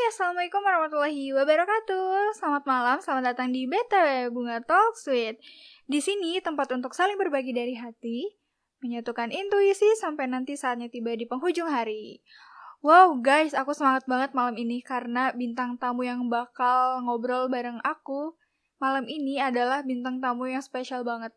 Assalamualaikum warahmatullahi wabarakatuh. Selamat malam, selamat datang di BTW Bunga Talk Sweet. Di sini tempat untuk saling berbagi dari hati, menyatukan intuisi sampai nanti saatnya tiba di penghujung hari. Wow guys, aku semangat banget malam ini karena bintang tamu yang bakal ngobrol bareng aku malam ini adalah bintang tamu yang spesial banget.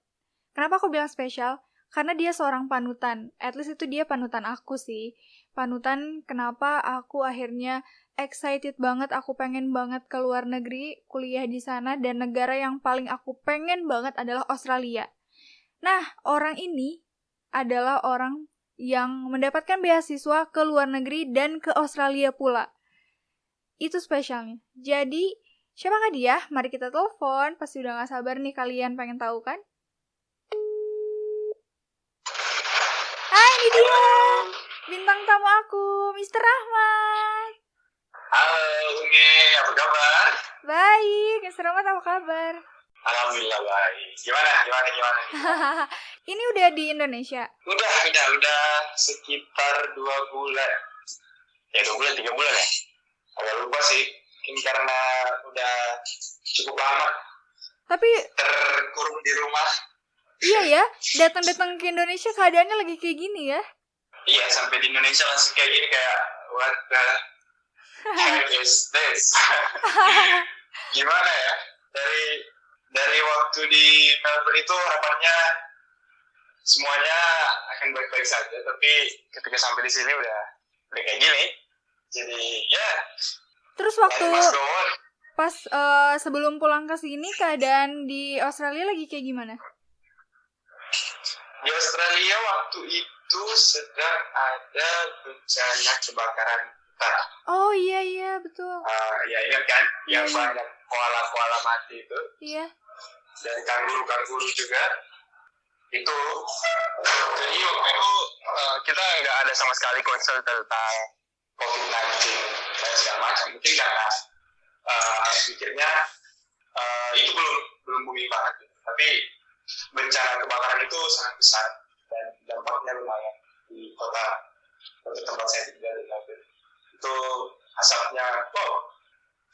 Kenapa aku bilang spesial? Karena dia seorang panutan. At least itu dia panutan aku sih. Panutan kenapa aku akhirnya excited banget, aku pengen banget ke luar negeri, kuliah di sana, dan negara yang paling aku pengen banget adalah Australia. Nah, orang ini adalah orang yang mendapatkan beasiswa ke luar negeri dan ke Australia pula. Itu spesialnya. Jadi, siapakah dia? Mari kita telepon. Pasti udah gak sabar nih kalian pengen tahu kan? Hai, ini dia. Bintang tamu aku, Mr. Rahmat. Halo, Unge, apa kabar? Baik, Mr. Rahmat apa kabar? Alhamdulillah baik. Gimana? Ini udah di Indonesia? Udah sekitar 2 bulan. Ya 2 bulan, 3 bulan ya. Agak lupa sih. Ini karena udah cukup lama. Tapi terkurung di rumah. Iya ya, datang-datang ke Indonesia keadaannya lagi kayak gini ya? Iya, sampai di Indonesia langsung kayak gini, kayak what the heck is this? Gimana ya? Dari waktu di Melbourne itu harapannya semuanya akan baik-baik saja, tapi ketika sampai di sini udah kayak gini. Jadi ya. Terus waktu pas sebelum pulang ke sini keadaan di Australia lagi kayak gimana? Di Australia waktu itu sedang ada bencana kebakaran hutan. Oh iya betul. Ya ingat kan, yang banyak koala-koala mati itu. Iya. Dan kanguru juga. Itu. Jadi waktu itu kita nggak ada sama sekali concern tentang COVID-19 dan segala macam. Mungkin karena pikirnya itu belum booming banget. Tapi bencana kebakaran itu sangat besar dan dampaknya lumayan di kota tempat saya tinggal di Melbourne. Itu asapnya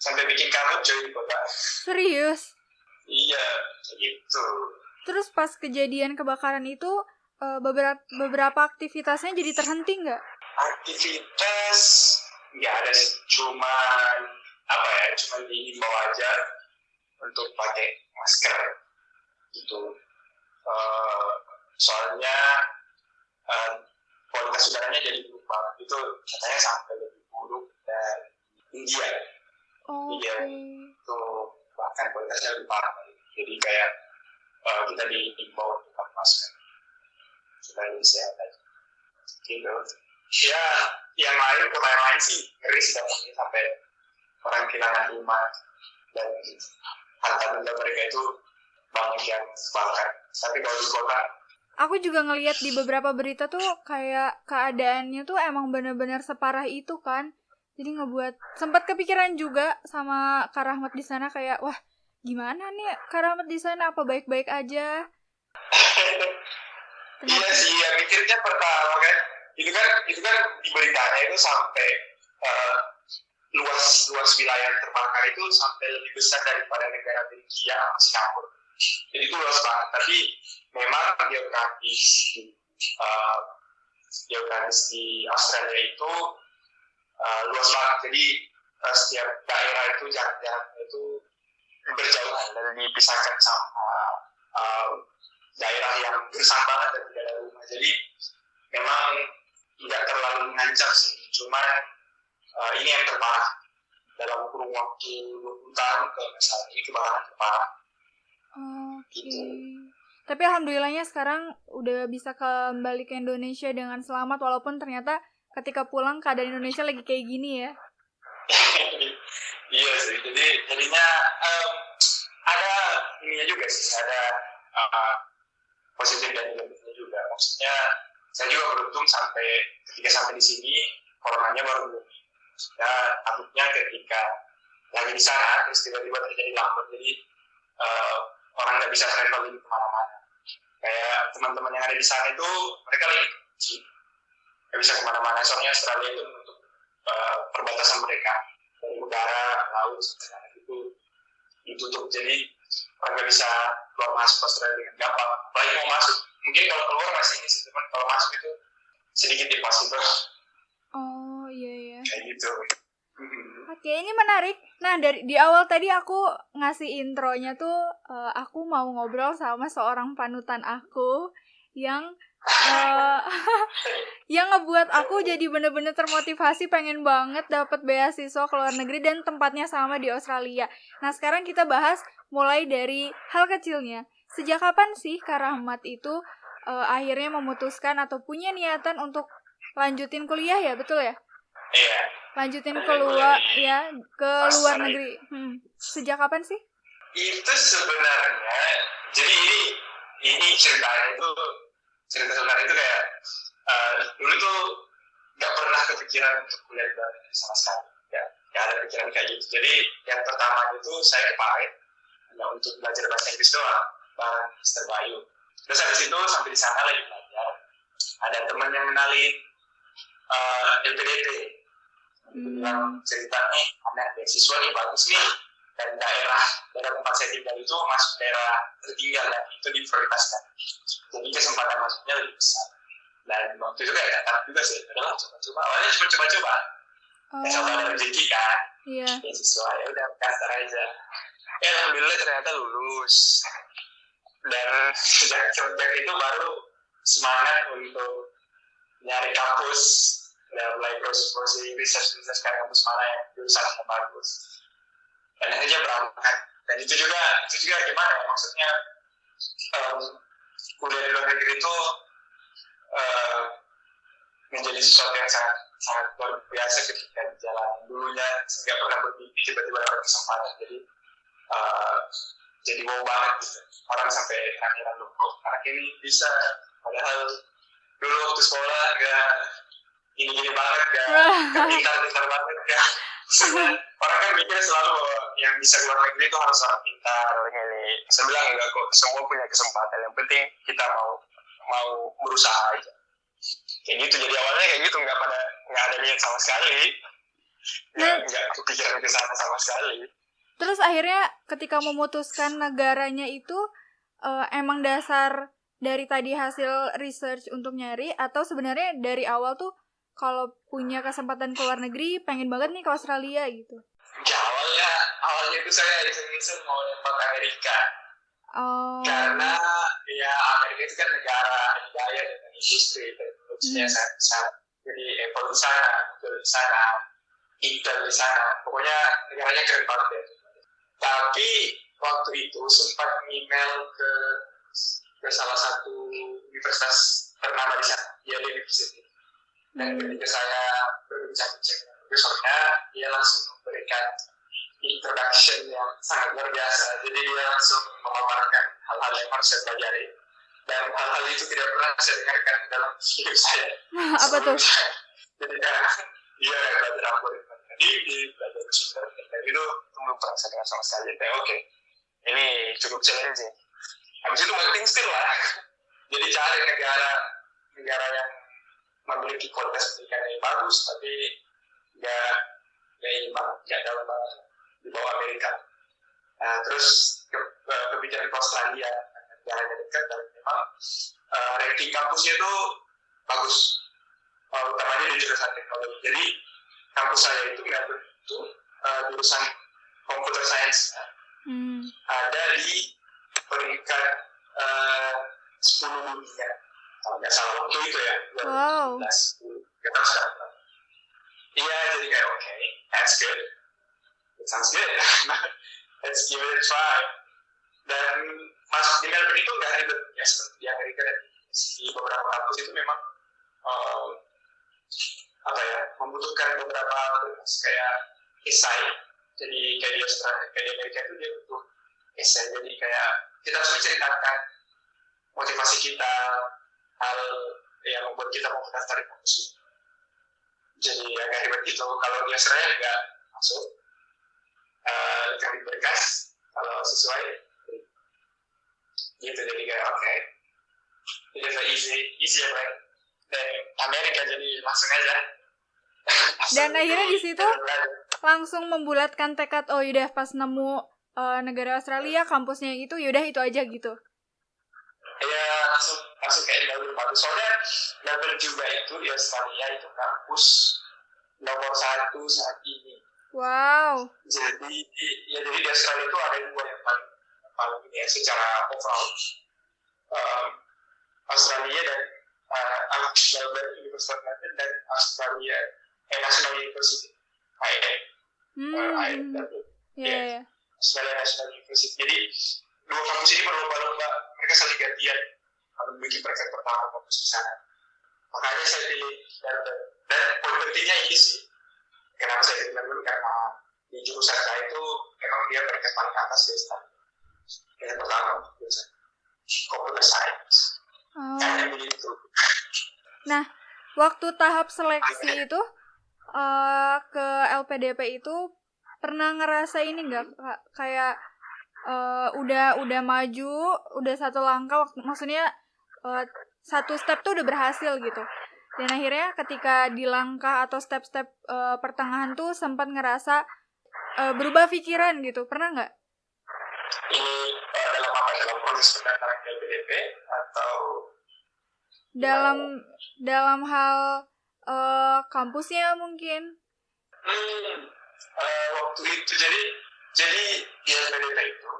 sampai bikin kabut coy di kota. Serius? Iya, gitu. Terus pas kejadian kebakaran itu beberapa aktivitasnya jadi terhenti nggak? Aktivitas nggak ada sih, cuman dihimbau aja untuk pakai masker gitu. Soalnya kualitas udaranya jadi buruk banget. Itu katanya sampai lebih buruk dari India. India itu bahkan kualitasnya lebih parah. Jadi kayak kita dihimbau untuk pakai masker supaya lebih sehat aja. Gitu. Ya, yang lain kota yang lain sih ngeri sih dampaknya sampai orang kehilangan rumah dan harta benda mereka itu banyak yang terbakar. Tapi kalau di kota, aku juga ngelihat di beberapa berita tuh kayak keadaannya tuh emang benar-benar separah itu kan. Jadi ngebuat sempat kepikiran juga sama Kak Rahmat di sana kayak wah gimana nih Kak Rahmat di sana, apa baik-baik aja? Iya sih, ya mikirnya pertama kan itu kan di beritanya itu sampai luas wilayah terbakar itu sampai lebih besar daripada negara Belgia sama Singapura. Jadi itu luas banget, tapi memang geografis di Australia itu luas banget. Jadi setiap daerah itu jarak-jaraknya itu berjauhan dan dipisahkan sama daerah yang gersang banget dan tidak ada rumah. Jadi memang tidak terlalu mengancam sih, cuma ini yang terparah dalam kurun waktu 20 tahun ke misalnya ini kebakaran terparah. Oke. Tapi alhamdulillahnya sekarang udah bisa kembali ke Indonesia dengan selamat, walaupun ternyata ketika pulang keadaan Indonesia lagi kayak gini ya. Iya sih, jadinya ada ininya juga sih, ada positif dan negatifnya juga. Maksudnya saya juga beruntung ketika sampai di sini coronanya baru booming. Ya takutnya ketika lagi di sana terus tiba-tiba terjadi lockdown, jadi orang nggak bisa traveling kemana-mana. Kayak teman-teman yang ada di sana itu mereka lagi kunci, nggak bisa kemana-mana. Soalnya Australia itu menutup perbatasan mereka dari udara, laut, sampai darat itu ditutup. Jadi orang nggak bisa keluar masuk Australia dengan gampang. Apalagi mau masuk, mungkin kalau keluar masih ini sih, cuman kalau masuk itu sedikit impossible. Oh iya. Kayak gitu. Oke, ini menarik. Nah, di awal tadi aku ngasih intronya tuh, aku mau ngobrol sama seorang panutan aku yang yang ngebuat aku jadi bener-bener termotivasi pengen banget dapat beasiswa ke luar negeri dan tempatnya sama di Australia. Nah, sekarang kita bahas mulai dari hal kecilnya. Sejak kapan sih Kak Rahmat itu akhirnya memutuskan atau punya niatan untuk lanjutin kuliah ya, betul ya? Iya. Lanjutin keluar ya ke luar negeri. Sejak kapan sih? Itu sebenarnya, jadi ini cerita sebenarnya itu kayak dulu tuh nggak pernah kepikiran untuk kuliah di luar negeri sama sekali. Ya, nggak ada pikiran kayak gitu. Jadi yang pertama itu saya ke Pahit hanya untuk belajar bahasa Inggris doang bareng Mr. Bayu. Terus habis itu sampai di sana lagi belajar. Ada teman yang kenalin LPDP. Bilang cerita nih, ada beasiswa nih bagus nih, dan daerah tempat saya tinggal itu masuk daerah tertinggal dan itu diprioritaskan. Jadi kesempatan masuknya lebih besar. Dan waktu itu kayak datang juga sih, adalah coba-coba. Awalnya cuma coba-coba. Sampai ada rezeki kan, beasiswa ya udah daftar aja. Alhamdulillah ternyata lulus. Dan sejak itu baru semangat untuk nyari kampus. Dan mulai proses research kayak kampus mana yang jurusan yang bagus. Dan akhirnya berangkat. Dan itu juga gimana ya, maksudnya kuliah di luar negeri itu menjadi sesuatu yang sangat luar biasa ketika di jalan. Dulunya nggak pernah bermimpi, tiba-tiba dapat kesempatan. Jadi mau banget gitu. Orang sampai akhiran loh, anak ini bisa. Padahal dulu waktu sekolah nggak ini banget kan, pintar banget kan. Orang kan mikir selalu bahwa yang bisa keluar negeri itu harus orang pintar, orang ini. Saya bilang enggak kok, semua punya kesempatan. Yang penting kita mau berusaha aja. Kayak gitu. Jadi awalnya kayak gitu, nggak ada niat sama sekali, nggak kepikiran ke sana sama sekali. Terus akhirnya ketika memutuskan negaranya itu emang dasar dari tadi hasil research untuk nyari, atau sebenarnya dari awal tuh kalau punya kesempatan ke luar negeri, pengen banget nih ke Australia gitu? Ya, awalnya itu saya iseng-iseng mau nembak Amerika. Oh. Karena ya Amerika itu kan negara daya dengan industri teknologinya sangat besar. Jadi Apple di sana, Google di sana, Intel di sana. Pokoknya negaranya keren banget ya. Tapi waktu itu sempat email ke salah satu universitas ternama di sana, Yale University. Dan ketika saya berbincang-bincang dengan profesornya, dia langsung memberikan introduction yang sangat luar biasa. Jadi dia langsung memaparkan hal-hal yang harus saya pelajari. Dan hal-hal itu tidak pernah saya dengarkan dalam hidup saya. Apa tuh? Jadi dia belajar algoritma tinggi, belajar machine learning, dan itu belum pernah saya dengar sama sekali. Kayak oke, ini cukup challenging. Habis itu penting still lah. Jadi cari negara yang memiliki kualitas pendidikan yang bagus, tapi nggak dalam banget di bawah Amerika. Nah, terus kebijakan ke Australia, negaranya dekat, dan memang ranking kampusnya itu bagus, utamanya di jurusan teknologi. Jadi kampus saya itu nggak begitu jurusan computer science ada di peringkat 10 dunia. Kalau nggak salah waktu itu ya, 2015. Kita sekarang. Iya, jadi kayak okay, that's good. It sounds good. Let's give it a try. Dan masuk di Melbourne itu nggak ribet ya, seperti di Amerika dan di beberapa kampus itu memang membutuhkan beberapa kayak esai. Jadi kayak di Australia, kayak di Amerika itu dia butuh esai. Jadi kayak kita harus menceritakan motivasi kita, hal yang membuat kita mau mendaftar di kampus itu. Jadi agak ribet gitu. Kalau di Australia nggak masuk, cari berkas, kalau sesuai gitu. Jadi kayak okay, jadi easy right. Dan Amerika jadi langsung aja. Dan akhirnya di situ langsung membulatkan tekad, oh yaudah pas nemu negara Australia, kampusnya itu, yaudah itu aja gitu? Ya langsung kayak Melbourne bagus. Soalnya Melbourne juga itu di Australia itu kampus nomor 1 saat ini. Wow. Jadi di Australia itu ada 2 yang paling ini ya secara overall. Australia dan Melbourne University of Melbourne dan Australia National University Yeah. Australia National University. Jadi 2 kampus ini berlomba-lomba, mereka saling gantian memiliki peringkat pertama kampus di sana. Makanya saya pilih Melbourne. Dan poin pentingnya ini sih, kenapa saya pilih Melbourne, karena di jurusan saya itu memang dia peringkat paling atas di Australia. Yang pertama jurusan Computer Science. Kayaknya begitu. Nah, waktu tahap seleksi itu ke LPDP itu pernah ngerasa ini nggak kayak udah maju, udah satu langkah, maksudnya satu step tuh udah berhasil gitu, dan akhirnya ketika di langkah atau step-step pertengahan tuh sempat ngerasa berubah pikiran gitu, pernah nggak? Ini dalam apa? Dalam proses pendaftaran ke LPDP atau dalam hal kampusnya mungkin? Waktu itu jadi di LPDP itu,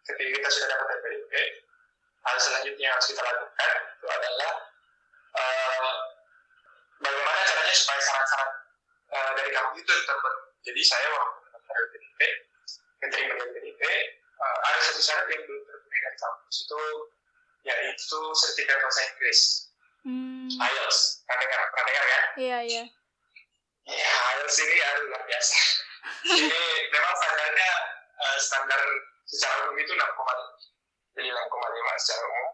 ketika kita sudah dapat LPDP, hal selanjutnya yang harus kita lakukan itu adalah bagaimana caranya supaya syarat-syarat dari kampus itu terpenuhi. Jadi saya waktu mendaftar LPDP, keterima di LPDP, ada satu syarat yang belum terpenuhi dari kampus itu, yaitu sertifikat bahasa Inggris. IELTS, pernah dengar kan? Iya. Ya, IELTS ini luar biasa. Ini memang standarnya standar secara umum itu 6,5. Jadi 6,5 secara umum.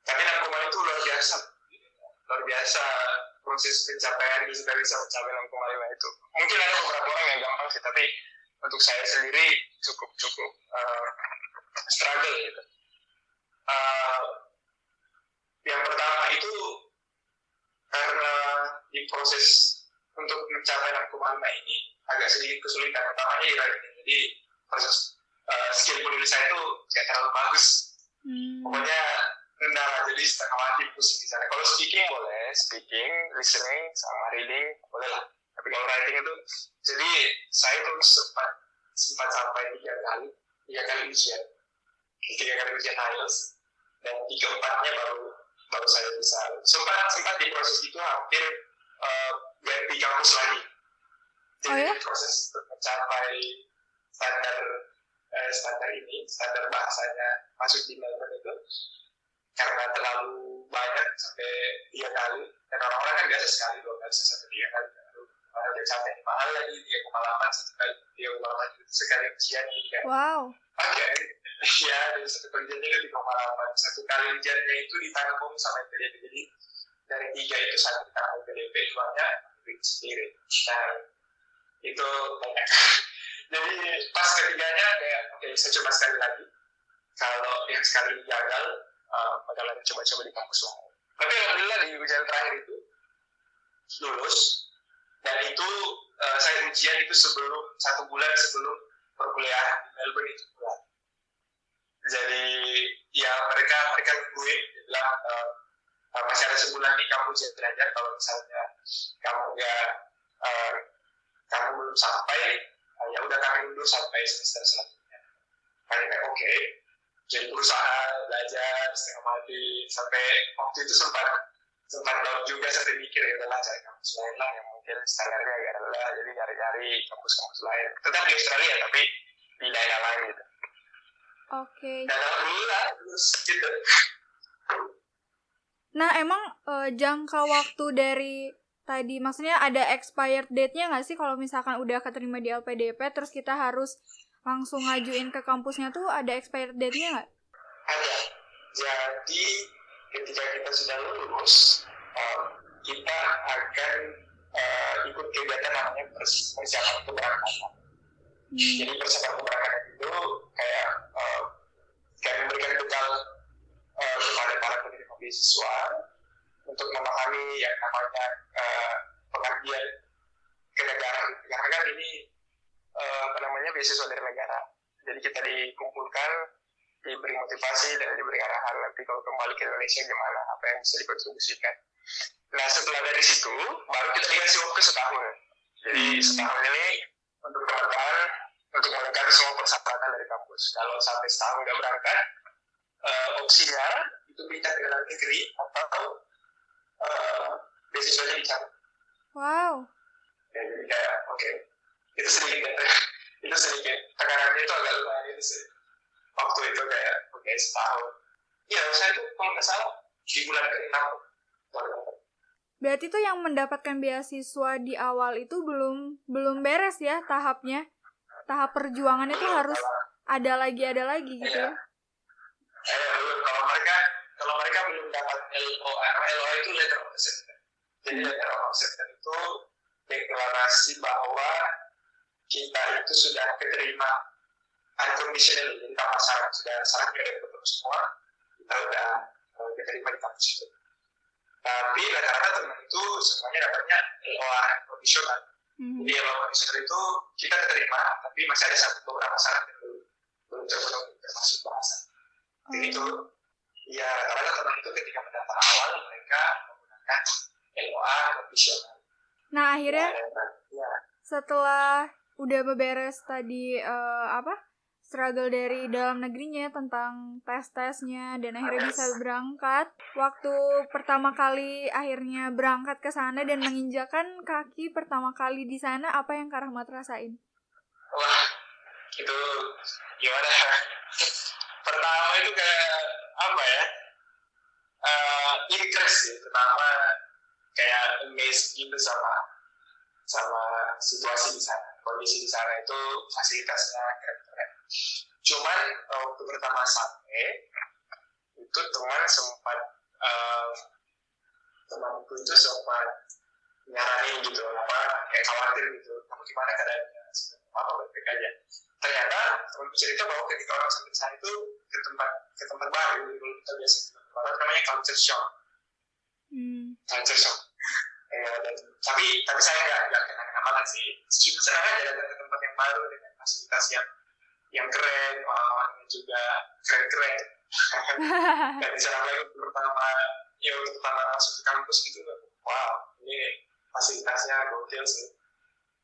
Tapi 6,5 itu luar biasa. Luar biasa proses pencapaian bisa mencapai 6,5 itu. Mungkin ada beberapa orang yang gampang sih, tapi untuk saya sendiri cukup struggle gitu. Yang pertama itu karena di proses untuk mencapai 6,5 ini agak sedikit kesulitan, utamanya di writing. Jadi proses skill penulis saya itu tidak terlalu bagus. Pokoknya rendah lah, jadi setengah mati pusing di sana. Kalau speaking boleh, listening sama reading boleh lah. Tapi kalau writing itu, jadi saya itu sempat sampai 3 kali ujian. 3 kali ujian IELTS, dan 3-4-nya baru saya bisa. Sempat di proses itu hampir ganti kampus lagi. Jadi proses untuk mencapai standar bahasanya masuk di Melbourne itu, karena terlalu banyak sampai 3 kali, dan orang-orang kan biasa sekali, 2 kali, sampai 3 kali, lalu dia sampai mahal lagi 3,8, 1 kali 3,8 itu sekali ujian ini kan. Wow. Oke, ya, dari satu ujiannya itu 3,8, 1 kali ujiannya itu ditanggung sama LPDP. Jadi dari 3 itu 1 ditanggung LPDP, 2-nya sendiri. Nah, itu banyak. Jadi pas ketiganya kayak oke, saya coba sekali lagi. Kalau yang sekali gagal, bakalan coba-coba di kampus lain. Tapi alhamdulillah di ujian terakhir itu lulus, dan itu saya ujian itu 1 bulan sebelum perkuliahan di Melbourne itu bulan. Jadi ya mereka nungguin, dia bilang masih ada sebulan nih kamu ujian belajar, kalau misalnya kamu belum sampai, ya udah kami mundur sampai semester selanjutnya. Kayak oke. Jadi berusaha belajar setengah mati, sampai waktu itu sempat down juga, sampai mikir ya udahlah cari kampus lain lah yang mungkin standarnya agak rendah, jadi cari kampus lain. Tetap di Australia tapi di daerah lain gitu. Oke. Dan alhamdulillah terus gitu. Nah emang jangka waktu dari tadi, maksudnya ada expired date-nya nggak sih kalau misalkan udah keterima di LPDP terus kita harus langsung ngajuin ke kampusnya tuh, ada expired date-nya nggak? Ada. Jadi ketika kita sudah lulus, kita akan ikut kegiatan namanya persiapan keberangkatan. Jadi persiapan keberangkatan itu kayak memberikan bekal kepada para penerima beasiswa untuk memahami yang namanya pengabdian ke negara. Karena kan ini beasiswa dari negara. Jadi kita dikumpulkan, diberi motivasi dan diberi arahan nanti kalau kembali ke Indonesia gimana, apa yang bisa dikontribusikan. Nah setelah dari situ baru kita dikasih waktu setahun. Jadi setahun ini untuk teman-teman untuk melengkapi semua persyaratan dari kampus. Kalau sampai setahun nggak berangkat, opsinya itu pindah ke dalam negeri atau beasiswanya dicabut. Wow. Ya, jadi kayak oke. Itu sedikit tekanannya itu agak lumayan itu sih. Waktu itu kayak oke, setahun. Iya, saya tuh kalau nggak salah di bulan ke-6 baru dapat. Berarti tuh yang mendapatkan beasiswa di awal itu belum beres ya tahapnya. Tahap perjuangan itu harus ada lagi gitu ya. Belum. Kalau mereka belum dapat LOA itu letter of acceptance. Jadi letter of acceptance itu deklarasi bahwa kita itu sudah keterima unconditional, jadi tanpa syarat, sudah syarat dari betul semua, kita udah keterima di kampus itu. Tapi rata-rata teman itu semuanya dapatnya LOA conditional. Jadi LOA conditional itu kita terima, tapi masih ada beberapa syarat yang belum terpenuhi, termasuk bahasa. Jadi itu, ya rata-rata teman itu ketika mendaftar awal mereka menggunakan LOA conditional. Nah akhirnya setelah udah beberes tadi struggle dari dalam negerinya tentang tes-tesnya dan akhirnya bisa berangkat. Waktu pertama kali akhirnya berangkat ke sana dan menginjakan kaki pertama kali di sana, apa yang Kak Rahmat rasain? Wah, itu gimana? Pertama itu kayak apa ya? Interest sih, pertama kayak amazed gitu sama situasi di sana, kondisi di sana itu fasilitasnya keren-keren. Cuman waktu pertama sampai itu temanku itu sempat nyaranin gitu, kayak khawatir gitu, kamu gimana keadaannya, apa baik-baik aja. Ternyata temanku cerita bahwa ketika orang sampai di sana itu ke tempat baru, kalau kita biasa ke tempat baru namanya culture shock. Culture shock. Tapi saya nggak kena banget sih. Cuma senang aja datang ke tempat yang baru dengan fasilitas yang keren, orang-orangnya juga keren-keren. Dan di sana lagi waktu pertama masuk ke kampus gitu, wow, ini fasilitasnya gokil sih.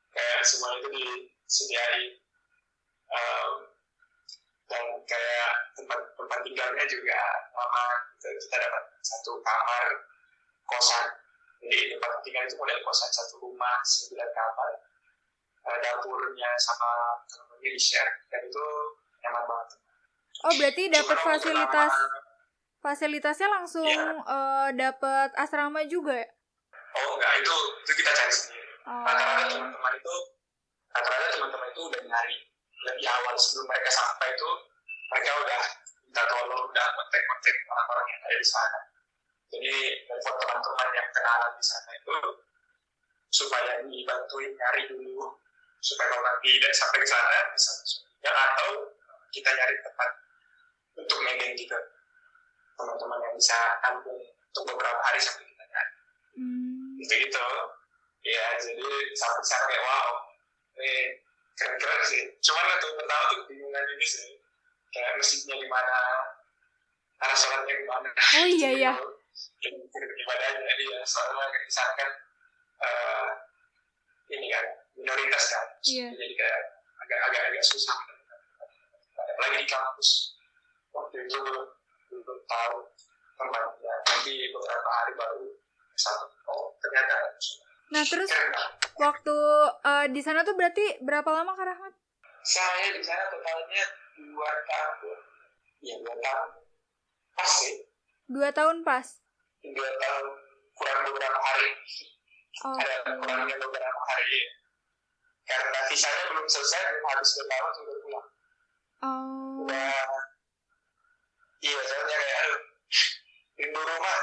Kayak semua itu disediain, dan kayak tempat tinggalnya juga aman. Kita dapat satu kamar kosan. Jadi tempat tinggal itu model kosan, satu rumah, 9 kamar, dapurnya sama teman-temannya di-share, dan itu nyaman banget. Oh berarti dapat fasilitasnya langsung dapat asrama juga ya? Oh enggak, itu kita cari sendiri. Rata-rata teman-teman itu udah nyari lebih awal sebelum mereka sampai itu, mereka udah minta tolong, udah kontak-kontak orang-orang yang ada di sana. Jadi telepon teman-teman yang kenalan di sana itu supaya dibantuin nyari dulu, supaya kalau nanti tidak sampai ke sana bisa langsung atau kita nyari tempat untuk meeting juga teman-teman yang bisa tampung untuk beberapa hari sampai kita nyari. Gitu. Ya jadi sampai sana kayak wow, ini keren-keren sih. Cuman waktu pertama tuh bingungan ini sih, kayak masjidnya di mana, arah sholatnya di mana. Oh iya. Ibadahnya dia soalnya di sana kan ini kan minoritas kan, jadi kayak agak susah, apalagi di kampus. Waktu itu belum tahu tempatnya, nanti beberapa hari baru satu. Oh ternyata. Nah terus waktu di sana tuh berarti berapa lama Kak Rahmat? Saya di sana totalnya 2 tahun. Ya 2 tahun. Pas sih. 2 tahun pas? 2 tahun kurang beberapa hari. Ada kurangnya beberapa hari. Karena visanya belum selesai, belum habis 2 tahun sudah pulang. Iya, soalnya kayak rindu rumah,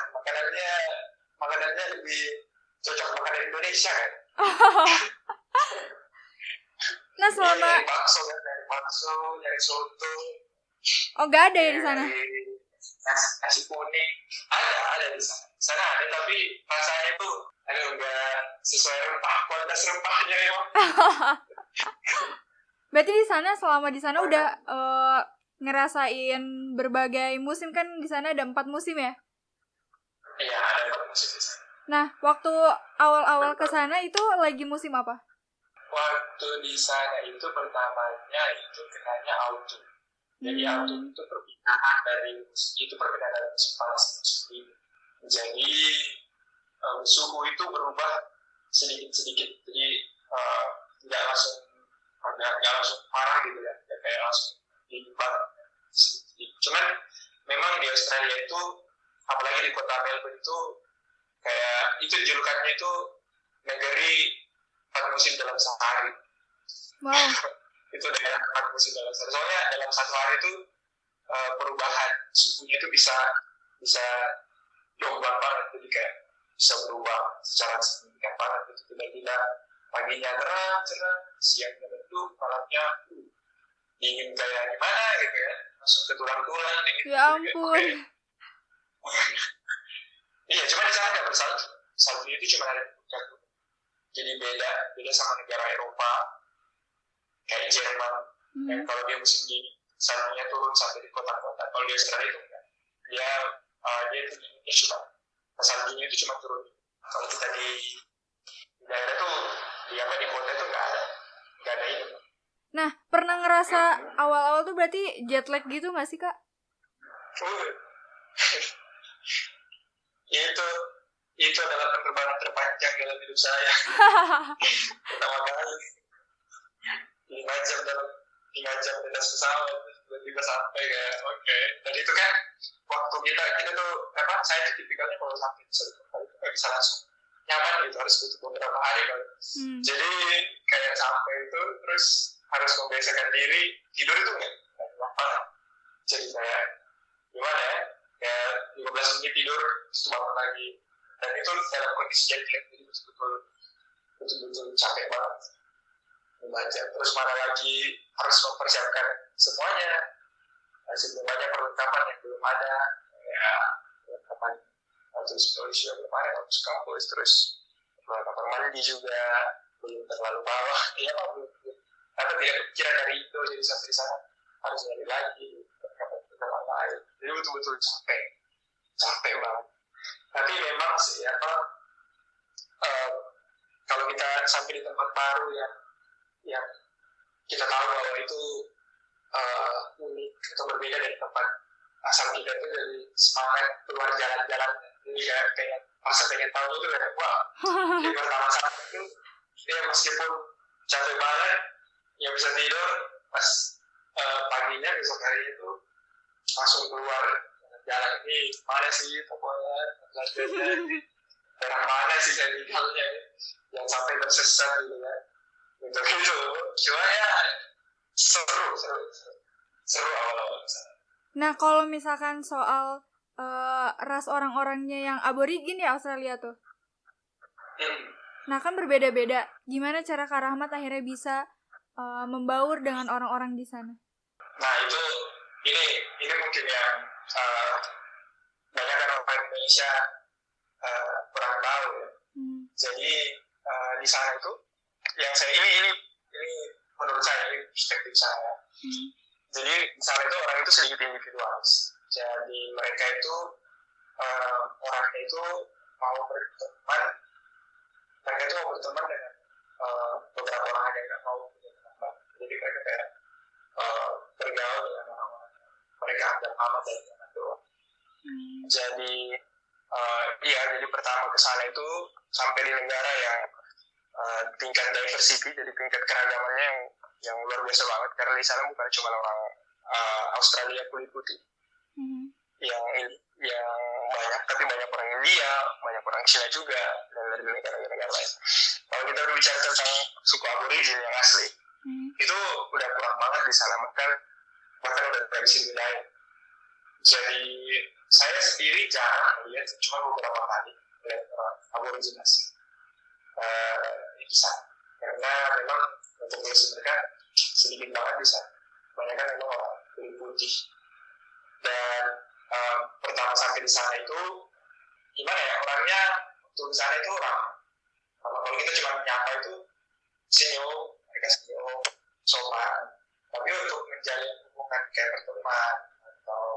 makanannya lebih cocok makanan Indonesia kan. Nah selama dari bakso, dari soto. Oh nggak ada ya di sana? Nasi kuning ada di sana. Sana ada tapi rasanya itu nggak sesuai kualitas rempahnya ya. Berarti selama di sana udah ngerasain berbagai musim, kan di sana ada 4 musim ya? Iya, ada 4 musim di sana. Nah, waktu awal-awal ke sana itu lagi musim apa? Waktu di sana itu pertamanya itu kenanya autumn. Jadi autumn itu perpindahan dari musim panas ke musim dingin. Jadi suhu itu berubah sedikit-sedikit. Jadi nggak langsung parah gitu ya, kayak langsung dingin banget. Cuman memang di Australia itu, apalagi di kota Melbourne itu, kayak itu julukannya itu negeri 4 musim dalam sehari. Wow. Itu daerah 4 musim dalam sehari. Soalnya dalam satu hari itu perubahan suhunya itu bisa jombang banget, jadi kayak bisa berubah secara signifikan banget. Itu tiba-tiba paginya cerah, siangnya redup, malamnya dingin kayak gimana gitu ya, langsung ke tulang-tulang dingin. Ya ampun. Iya, cuma di sana nggak bersalju. Saljunya itu cuma ada di puncak. Jadi beda sama negara Eropa kayak Jerman. Dan kalau dia musim dingin, saljunya turun sampai di kota-kota. Kalau di Australia itu enggak. Dia itu dinginnya saljunya itu cuma turun. Kalau kita di daerah tuh, di kota itu nggak ada itu. Nah, pernah ngerasa awal-awal tuh berarti jet lag gitu nggak sih, Kak? Itu adalah penerbangan terpanjang dalam hidup saya. Pertama kali 5 jam di atas pesawat, tiba-tiba sampai kayak oke. Dan itu kan waktu kita tuh saya tuh tipikalnya kalau sampai nggak bisa langsung nyaman gitu, harus butuh beberapa hari banget. Jadi kayak sampai itu terus harus membiasakan diri tidur itu nggak apa. Jadi kayak gimana ya, kayak 15 menit tidur terus bangun lagi, dan itu dalam kondisi jet lag, jadi betul-betul capek banget membaca. Terus mana lagi harus mempersiapkan semuanya, semuanya perlengkapan yang belum ada, ya perlengkapan terus polisi yang belum ada, harus kampus, terus perlengkapan mandi juga belum terlalu bawah, ya belum. Tapi tidak kepikiran dari itu, jadi sampai di sana harus nyari lagi perlengkapan lain. Jadi betul-betul capek banget. Tapi memang sih kalau kita sampai di tempat baru yang kita tahu bahwa itu unik atau berbeda dari tempat asal kita, itu dari semangat keluar jalan-jalan. Jadi kayak masa pengen tahu itu kayak wah, di pertama itu dia meskipun capek banget ya bisa tidur, pas paginya besok hari itu langsung keluar jalan. Ini mana sih pokoknya daerah mana sih saya tinggalnya, yang sampai tersesat gitu ya, gitu. Cuma ya seru awal-awal. Nah, kalau misalkan soal ras orang-orangnya yang aborigin ya Australia tuh, nah kan berbeda-beda. Gimana cara Kak Rahmat akhirnya bisa membaur dengan orang-orang di sana? Nah itu ini mungkin yang banyak orang Indonesia kurang tahu ya. Jadi di sana itu yang saya ini menurut saya, ini perspektif saya. Jadi di sana itu orang itu sedikit individualis. Jadi mereka itu orangnya itu mau berteman dengan beberapa orang yang nggak mau punya teman. Jadi mereka kayak bergaul dengan orang-orang mereka anggap amat dari teman doang. Jadi jadi pertama ke sana itu sampai di negara yang tingkat diversity, jadi tingkat keragamannya yang luar biasa banget, karena di sana bukan cuma orang Australia kulit putih yang banyak, tapi banyak orang India, banyak orang Cina juga, dan dari negara-negara lain. Kalau kita berbicara tentang suku aborigin yang asli, itu udah kurang banget di sana, bahkan udah tradisi budaya. Jadi saya sendiri jarang melihat, cuma beberapa kali melihat orang aborigin asli di sana, karena memang populasi mereka sedikit banget di sana, banyak kan memang orang kulit putih. Dan pertama sampai di sana itu gimana ya, orangnya untuk di sana itu ramah. Kalau kita cuma menyapa itu senyum, mereka senyum, sopan. Tapi untuk menjalin hubungan kayak berteman atau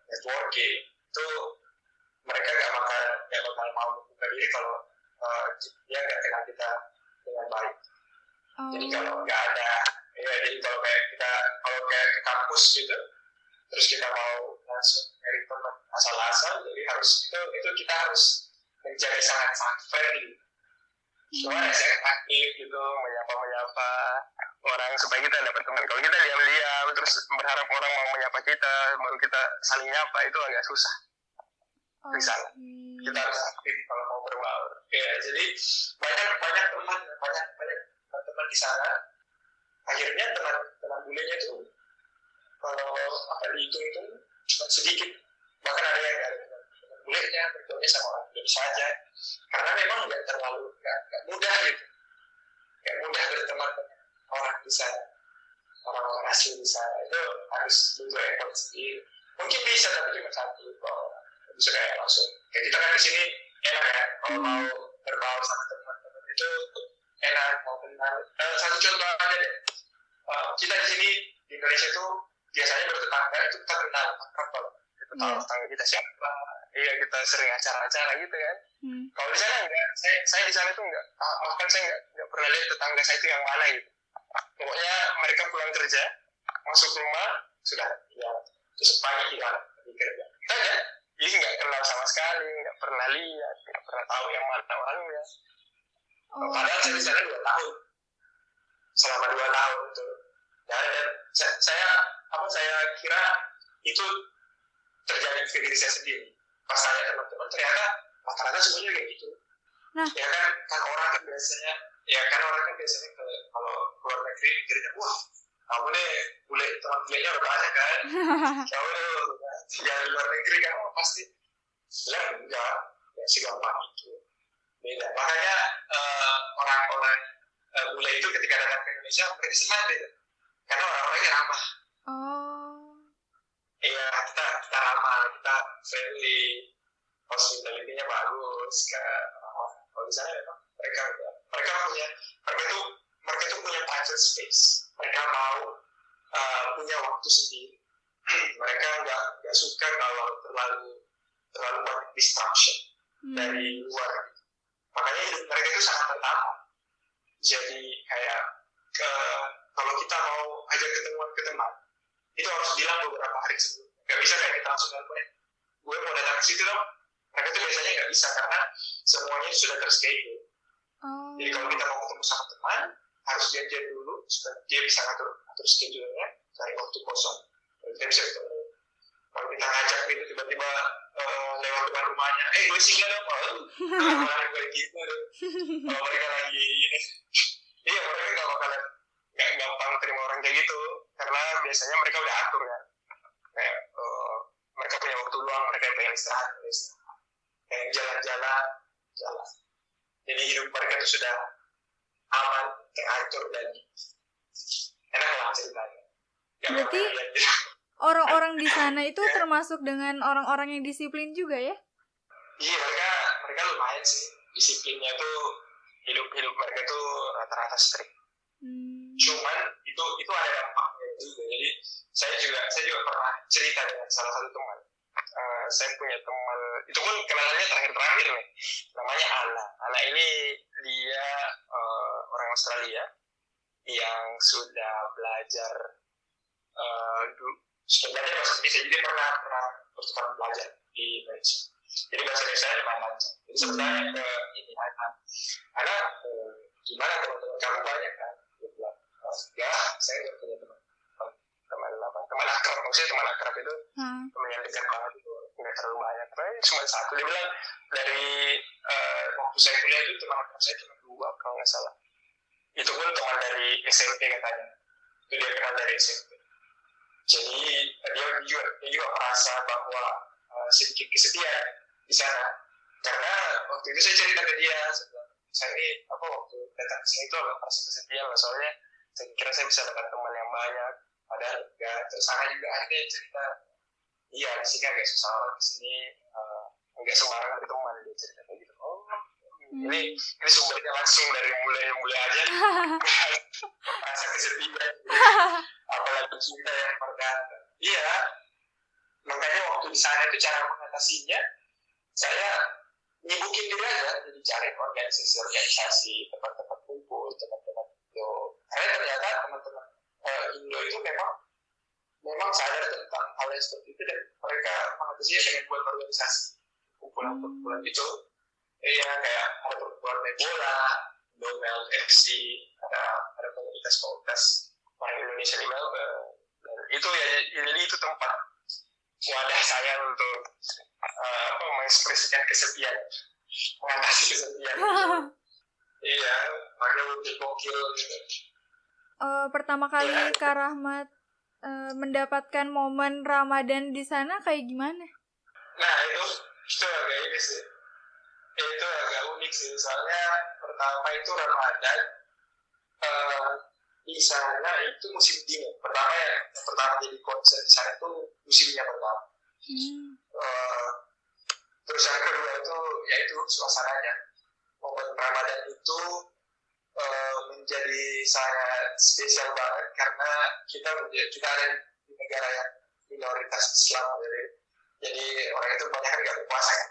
networking itu mereka nggak bakal mau membuka diri kalau dia nggak kenal kita dengan baik. Jadi kalau nggak ada, jadi kalau kayak ke kampus gitu, terus kita mau langsung nyari teman asal-asal, jadi itu kita harus menjadi sangat friendly. Cuma yang aktif gitu, menyapa orang supaya kita dapat teman. Kalau kita diam-diam terus berharap orang mau menyapa kita, baru kita saling nyapa, itu agak susah. Bisa. Kita harus aktif kalau mau berbaur. Ya, jadi banyak teman di sana. Akhirnya teman bulenya itu kalau dihitung cuma sedikit. Bahkan ada yang nggak ada teman bulenya, bertemannya sama orang Indonesia saja. Karena memang nggak mudah gitu. Nggak mudah berteman dengan orang di sana, orang asli di sana. Itu harus butuh effort sendiri. Mungkin bisa, tapi cuma satu orang. Bisa kayak langsung. Kayak kita kan di sini enak ya, kalau mau berbaur sama teman-teman itu enak, mau kenal. Satu contoh aja deh. Kita di sini di Indonesia itu biasanya bertetangga itu kita kenal akrab banget. Kita tahu tetangga kita siapa. Iya, kita sering acara-acara gitu kan. Kalau di sana enggak, saya di sana itu enggak. Bahkan saya enggak pernah lihat tetangga saya itu yang mana gitu. Pokoknya mereka pulang kerja, masuk rumah sudah ya, terus pagi hilang pergi kerja. Kita ya, ini nggak kenal sama sekali, nggak pernah lihat, nggak pernah tahu yang mana orangnya. Padahal saya di sana 2 tahun, selama 2 tahun itu. Dan saya kira itu terjadi ke diri saya sendiri. Pas tanya teman-teman, ternyata rata-rata semuanya kayak gitu. Nah, kan orang kan biasanya kalau keluar negeri mikirnya, wah, kamu nih teman bulenya udah banyak kan. Kamu tinggal di luar negeri kamu pasti bilang enggak segampang itu. Beda. Makanya orang-orang bule itu ketika datang ke Indonesia mereka senang gitu. Karena orang-orangnya ramah. Iya, kita ramah, kita friendly, hospitality-nya bagus. Kalau di sana memang mereka tuh punya private space. Mereka mau punya waktu sendiri. Mereka nggak suka kalau terlalu banyak distraction dari luar. Makanya hidup mereka itu sangat tertata. Jadi kayak kalau kita mau ajak ketemuan ke teman, itu harus bilang beberapa hari sebelum. Nggak bisa kayak kita langsung nelfon, gue mau datang ke situ dong. Mereka tuh biasanya nggak bisa karena semuanya sudah terschedule. Jadi kalau kita mau ketemu sama teman, harus janjian dulu supaya dia bisa ngatur schedule-nya, cari waktu kosong. Kita bisa ketemu. Kalau kita ngajak gitu tiba-tiba lewat depan rumahnya, gue singgah dong, kemana gue gitu. Kalau mereka lagi ini, iya mereka nggak gampang terima orang kayak gitu, karena biasanya mereka udah atur kan. Kayak mereka punya waktu luang, mereka pengen istirahat, pengen jalan. Jadi hidup mereka itu sudah aman, teratur dan enak lah ceritanya. Berarti orang-orang di sana itu termasuk dengan orang-orang yang disiplin juga ya? Iya, mereka lumayan sih. Disiplinnya tuh hidup mereka tuh rata-rata strict. Cuman itu ada dampaknya juga. Jadi saya juga pernah cerita dengan salah satu teman. Saya punya teman, itu pun kenalannya terakhir nih. Namanya Ana. Ana ini dia orang Australia yang sudah belajar bahasa Indonesia. Jadi dia pernah bertukar belajar di Indonesia. Jadi bahasa Indonesia lumayan lancar. Jadi sebenarnya ini Ana, gimana teman-teman kamu banyak kan? Dia bilang, ya saya nggak punya teman akrab. Maksudnya teman akrab itu teman yang dekat banget itu nggak terlalu banyak. Tapi cuma satu. Dia bilang dari waktu saya kuliah itu teman akrab saya cuma 2 kalau nggak salah. Itu pun teman dari SMP katanya. Itu dia kenal dari SMP. Jadi dia juga merasa bahwa sedikit kesepian di sana. Karena waktu itu saya cerita ke dia, saya ini waktu datang ke sini itu agak merasa kesepian lah, soalnya saya kira saya bisa dapat teman yang banyak, padahal enggak. Terus Ana juga akhirnya cerita, iya di sini agak susah, orang di sini enggak sembarang berteman. Dia cerita kayak gitu. Ini sumbernya langsung dari mulai aja. kesedihan. Apalagi kita yang berkata. Iya, makanya waktu di sana itu cara mengatasinya, saya nyibukin diri aja, jadi cari organisasi, tempat-tempat kumpul, teman-teman Indo. Karena ternyata teman-teman Indo itu memang sadar tentang hal yang seperti itu dan mereka mengatasinya dengan buat organisasi kumpulan-kumpulan itu. Iya, kayak ada perkumpulan main bola, Domel FC, ada komunitas orang Indonesia di Melbourne. Dan itu ya, jadi itu tempat wadah saya untuk mengekspresikan kesepian, mengatasi kesepian. Iya, makanya untuk gokil gitu. Pertama kali Kak Rahmat mendapatkan momen Ramadan di sana kayak gimana? Nah itu agak ini sih, itu agak unik sih. Soalnya pertama itu Ramadan di sana itu musim dingin. Yang pertama jadi konser di sana itu musimnya pertama. Terus yang kedua itu yaitu suasananya. Momen Ramadan itu menjadi sangat spesial banget karena kita juga ada di negara yang minoritas Islam, jadi orang itu banyak kan nggak berpuasa kan.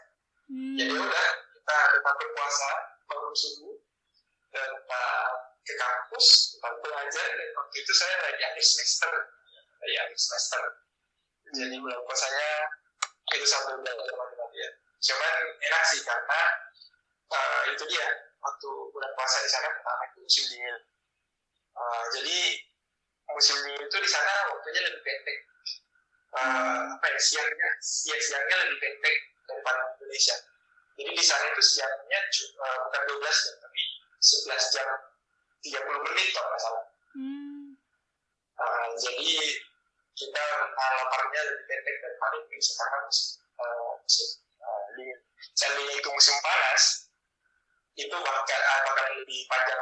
Jadi udah kita tetap berpuasa bangun subuh dan ke kampus tempat belajar, dan waktu itu saya lagi akhir semester. Jadi bulan puasanya itu sambil belajar matematika. Cuman enak sih karena itu dia, waktu bulan puasa di sana pertama itu musim dingin. Jadi musim dingin itu di sana waktunya lebih pendek. Siangnya lebih pendek daripada Indonesia. Jadi di sana itu siangnya bukan 12 jam, tapi 11 jam 30 menit kalau nggak salah. Jadi kita laparnya lebih pendek daripada Indonesia karena musim dingin. Seandainya itu musim panas, itu bakal lebih panjang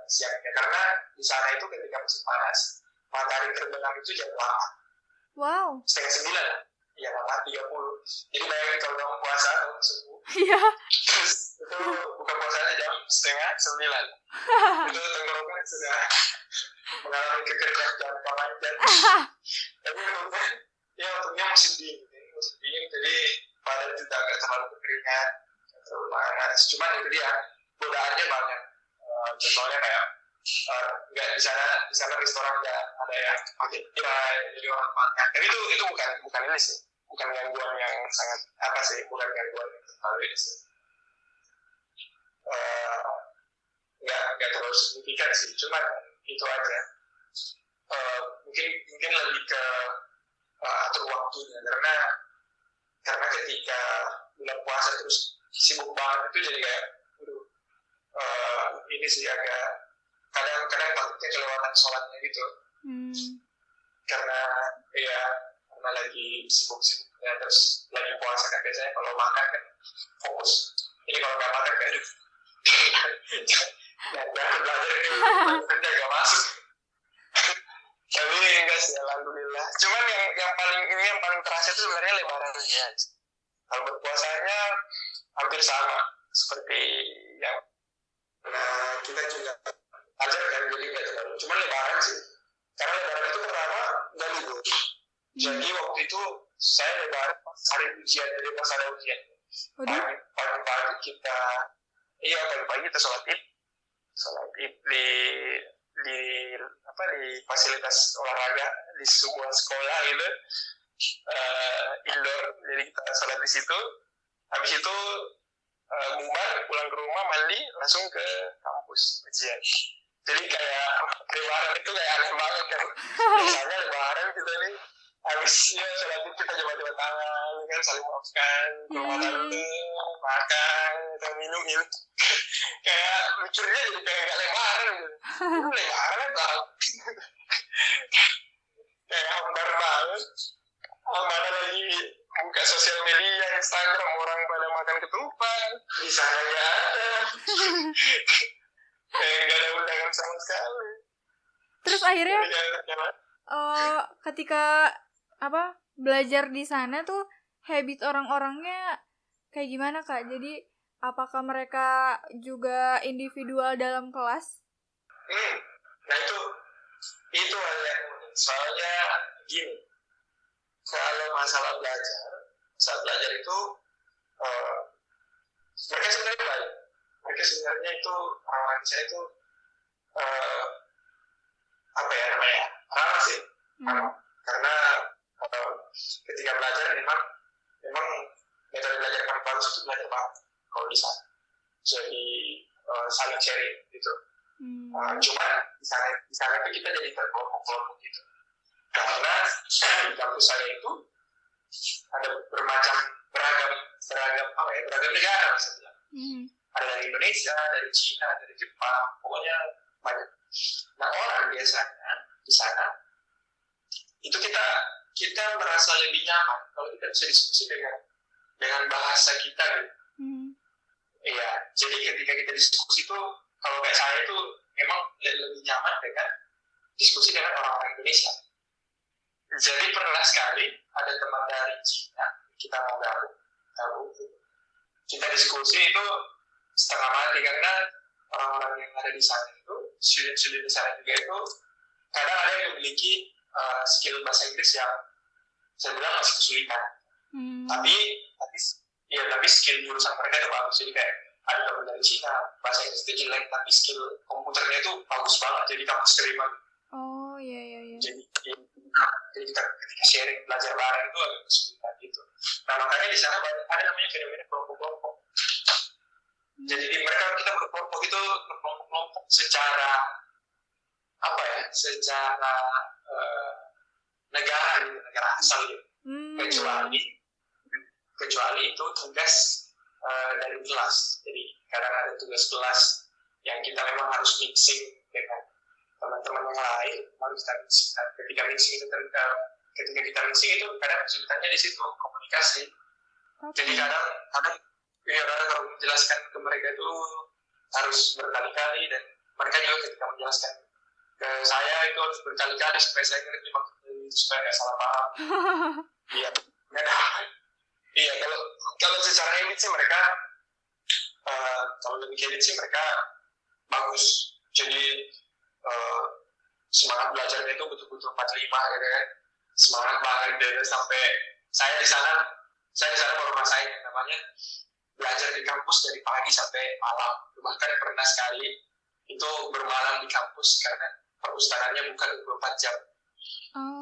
siangnya, karena di sana itu ketika musim panas matahari terbenam itu jam 8. Wow. Setengah 9, ya 8.30. Jadi bayangin kalau kamu puasa atau subuh. Iya. Terus itu buka puasanya jam setengah 9. Itu tenggorokan sudah mengalami kekeringan jangka panjang. Tapi untungnya musim dingin, jadi badan juga agak terlalu kekeringan, terlalu panas. Cuma itu dia, godaannya banyak. Contohnya kayak nggak di sana restoran nggak ada yang pakai tirai, jadi orang makan. Tapi itu bukan ini sih, bukan gangguan yang sangat bukan gangguan yang terlalu ini sih. Nggak terlalu signifikan sih, cuma itu aja. Mungkin lebih ke atur waktunya, karena ketika bulan puasa terus sibuk banget itu jadi kayak ini sih agak kadang takutnya kelewatan sholatnya gitu. Karena lagi sibuk-sibuknya, terus lagi puasa kan biasanya kalau makan kan fokus. Ini kalau nggak makan kan jangan belajar ini kerja nggak masuk. Tapi enggak sih, alhamdulillah. Cuman yang paling terasa itu sebenarnya lebaran ya. Kalau berpuasanya hampir sama seperti yang kita juga ajar kan, jadi nggak terlalu. Cuman lebaran sih, karena lebaran itu pertama nggak libur. Jadi waktu itu saya lebaran pas hari ujian, jadi pas ada ujian. Pagi-pagi kita sholat id di fasilitas olahraga di sebuah sekolah gitu, indoor. Jadi kita sholat di situ, habis itu bubar, pulang ke rumah, mandi, langsung ke kampus ujian. Jadi kayak lebaran itu kayak aneh banget kan. Biasanya lebaran kita nih habis sholat id kita coba-coba tangan kan, saling maafkan, makan atau minum gitu. Kayak mikirnya jadi kayak gak lebaran gitu. Lebaran tau. Kayak hambar banget. Mana lagi buka sosial media, Instagram, orang pada makan ketupat, di sana gak ada. Kayak gak ada undangan sama sekali. Terus akhirnya ketika belajar di sana tuh habit orang-orangnya kayak gimana Kak? Jadi apakah mereka juga individual dalam kelas? Nah itu hal yang unik. Soalnya gini, kalau masalah belajar itu uh, mereka sebenarnya baik. Mereka sebenarnya itu orang di sana itu uh, apa ya namanya? Ramah sih. Karena ketika belajar memang metode belajar yang bagus itu belajar banget kalau di sana. Jadi saling sharing gitu. Cuma di sana itu kita jadi berkelompok gitu. Karena di kampus saya itu ada beragam negara misalnya. Ada dari Indonesia, dari Cina, dari Jepang, pokoknya banyak. Nah orang biasanya di sana itu kita merasa lebih nyaman kalau kita bisa diskusi dengan bahasa kita gitu. Iya, jadi ketika kita diskusi itu kalau kayak saya itu memang lebih nyaman dengan diskusi dengan orang-orang Indonesia. Jadi pernah sekali ada teman dari Cina kita mau gabung, kita diskusi itu setengah mati karena orang-orang yang ada di sana itu student di sana juga itu kadang ada yang memiliki skill bahasa Inggris yang saya bilang masih kesulitan. Tapi skill jurusan mereka itu bagus. Jadi kayak ada teman dari Cina bahasa Inggris itu jelek tapi skill komputernya itu bagus banget. Jadi kamu terima. Oh iya. Jadi kita ketika sharing belajar bareng itu agak kesulitan gitu. Nah makanya di sana ada namanya fenomena kelompok-kelompok. Jadi kita berkelompok itu berkelompok secara secara negara asal gitu. Kecuali itu tugas dari kelas. Jadi kadang ada tugas kelas yang kita memang harus mixing dengan teman-teman yang lain. Ketika mixing itu ketika kita mixing itu kadang kesulitannya di situ komunikasi. Jadi kadang kalau menjelaskan ke mereka itu harus berkali-kali dan mereka juga ketika menjelaskan ke saya itu harus berkali-kali supaya saya ngerti maksudnya itu supaya nggak salah paham. Iya, kalau secara edit sih mereka kalau lebih edit sih mereka bagus. Jadi semangat belajarnya itu betul-betul 45 gitu kan. Semangat banget dari sampai saya di sana baru rasain yang namanya belajar di kampus dari pagi sampai malam. Bahkan pernah sekali itu bermalam di kampus karena perpustakaannya bukan 24 jam.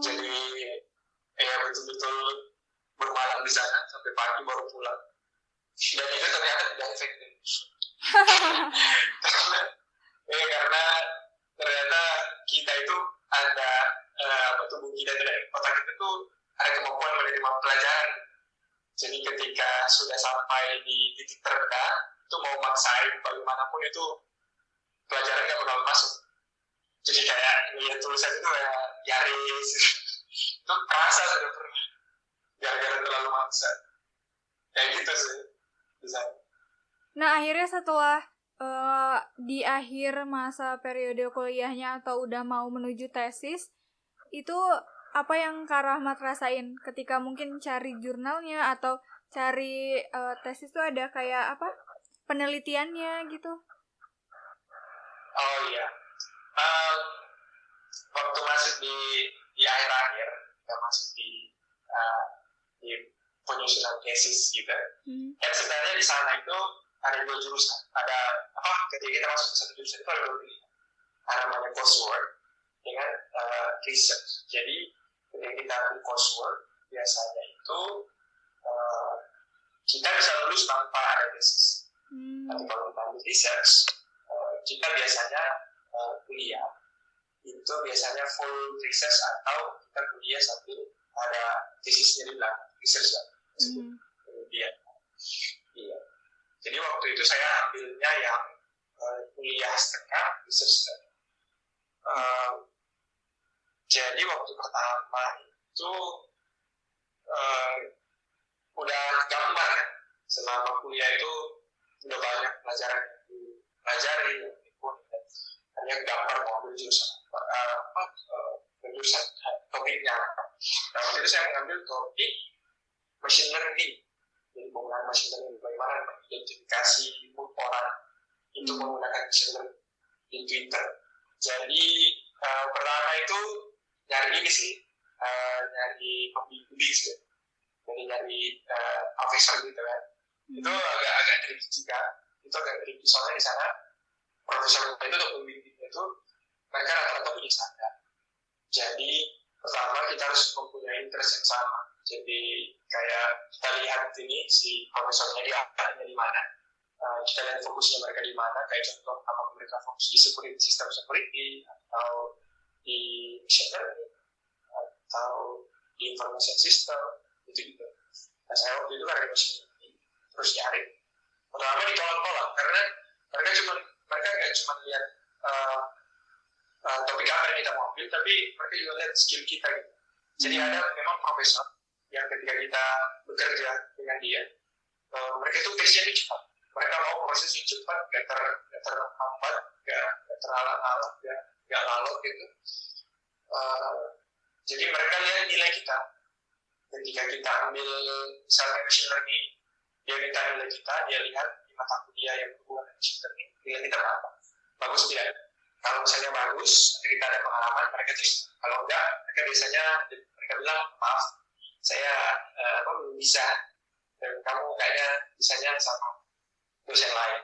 Jadi betul-betul bermalam di sana sampai pagi baru pulang. Dan itu ternyata tidak efektif. Karena ternyata kita itu ada tubuh kita itu dari otak kita itu ada kemampuan menerima pelajaran. Jadi ketika sudah sampai di titik terendah itu mau maksain bagaimanapun itu pelajaran nggak bakal masuk. Jadi kayak lihat tulisan itu ya Yaris itu kerasa sudah pernah gara-gara terlalu maksa. Kayak gitu sih bisa. Nah akhirnya setelah di akhir masa periode kuliahnya atau udah mau menuju tesis, itu apa yang Kak Rahmat rasain ketika mungkin cari jurnalnya atau cari tesis itu ada kayak apa penelitiannya gitu? Oh iya, waktu masuk di akhir-akhir kita masuk di penyusunan tesis gitu. Yang sebenarnya di sana itu ada 2 jurusan. Ketika kita masuk ke satu jurusan itu ada 2 pilihan. Ada namanya coursework dengan research. Jadi ketika kita ambil coursework biasanya itu kita bisa lulus tanpa ada tesis. Tapi kalau kita ambil research, kita biasanya kuliah itu biasanya full research atau kita kuliah sambil ada tesisnya di belakang research lah. Kemudian, iya. Jadi waktu itu saya ambilnya yang kuliah setengah research setengah. Jadi waktu pertama itu udah gambar kan. Selama kuliah itu udah banyak pelajaran yang dipelajari pun hanya gambar mau ambil jurusan topiknya. Nah waktu itu saya mengambil topik machine learning. Jadi penggunaan machine learning bagaimana mengidentifikasi mood orang itu menggunakan machine learning di Twitter. Jadi pertama itu nyari ini sih, nyari pembimbing sih. Jadi nyari profesor gitu kan. Itu agak tricky juga. Itu agak tricky soalnya di sana profesor itu atau pembimbingnya itu mereka rata-rata punya standar. Jadi pertama kita harus mempunyai interest yang sama. Jadi kayak kita lihat ini si profesornya dia arahnya di mana, kita lihat fokusnya mereka di mana. Kayak contoh apa mereka fokus di security, sistem security, atau di machine learning, atau di information system, gitu. Nah saya waktu itu kan ada machine learning, terus nyari. Pertama ditolak-tolak karena mereka nggak cuma lihat topik apa yang kita mau ambil, tapi mereka juga lihat skill kita gitu. Jadi ada memang profesor yang ketika kita bekerja dengan dia, mereka itu passionnya cepat. Mereka mau prosesnya cepat, gak terhambat, gak terhalang-halang, gak lalot gitu. Jadi mereka lihat nilai kita. Ketika kita ambil misalnya machine learning, dia minta nilai kita, dia lihat di mata kuliah yang berhubungan dengan machine learning, nilai kita berapa, bagus tidak? Kalau misalnya bagus, kita ada pengalaman, mereka terima. Kalau enggak, mereka bilang, maaf, saya belum bisa, dan kamu kayaknya bisanya sama dosen lain.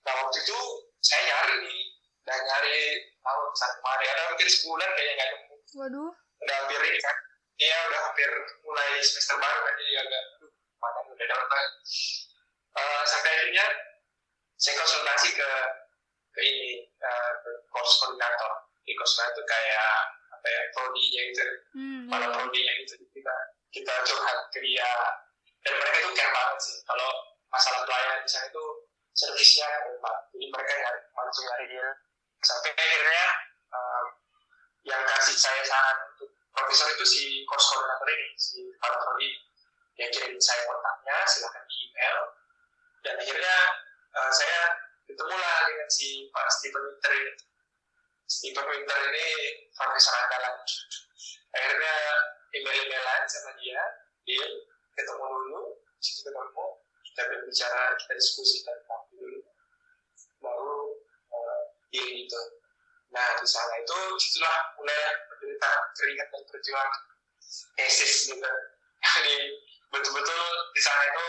Nah waktu itu saya nyari tahu kesana kemari, ada mungkin sebulan kayaknya nggak nemu. Waduh. Udah hampir ini kan, iya udah hampir mulai semester baru kan, jadi agak mana udah dapat. Sampai akhirnya saya konsultasi ke ini ke course koordinator. Di course itu kayak apa ya, prodinya gitu, para prodinya gitu. Kita curhat ke dia, dan mereka itu care banget sih. Kalau masalah pelayanan di sana itu servisnya hebat. Jadi mereka langsung nyari dia. Sampai akhirnya yang kasih saya saran untuk profesor itu si course koordinator ini, si para prodi. Yang kirim saya kontaknya, silakan di email. Dan akhirnya saya ketemulah dengan si Pak Stephen Winter ini. Stephen Winter ini profesor andalan. Akhirnya email-emailan sama dia ketemu dulu, kita berbicara, kita diskusi tentang dulu, baru deal itu. Nah di sana itu situlah mulai menderita keringat dan perjuangan tesis gitu. Jadi betul-betul di sana itu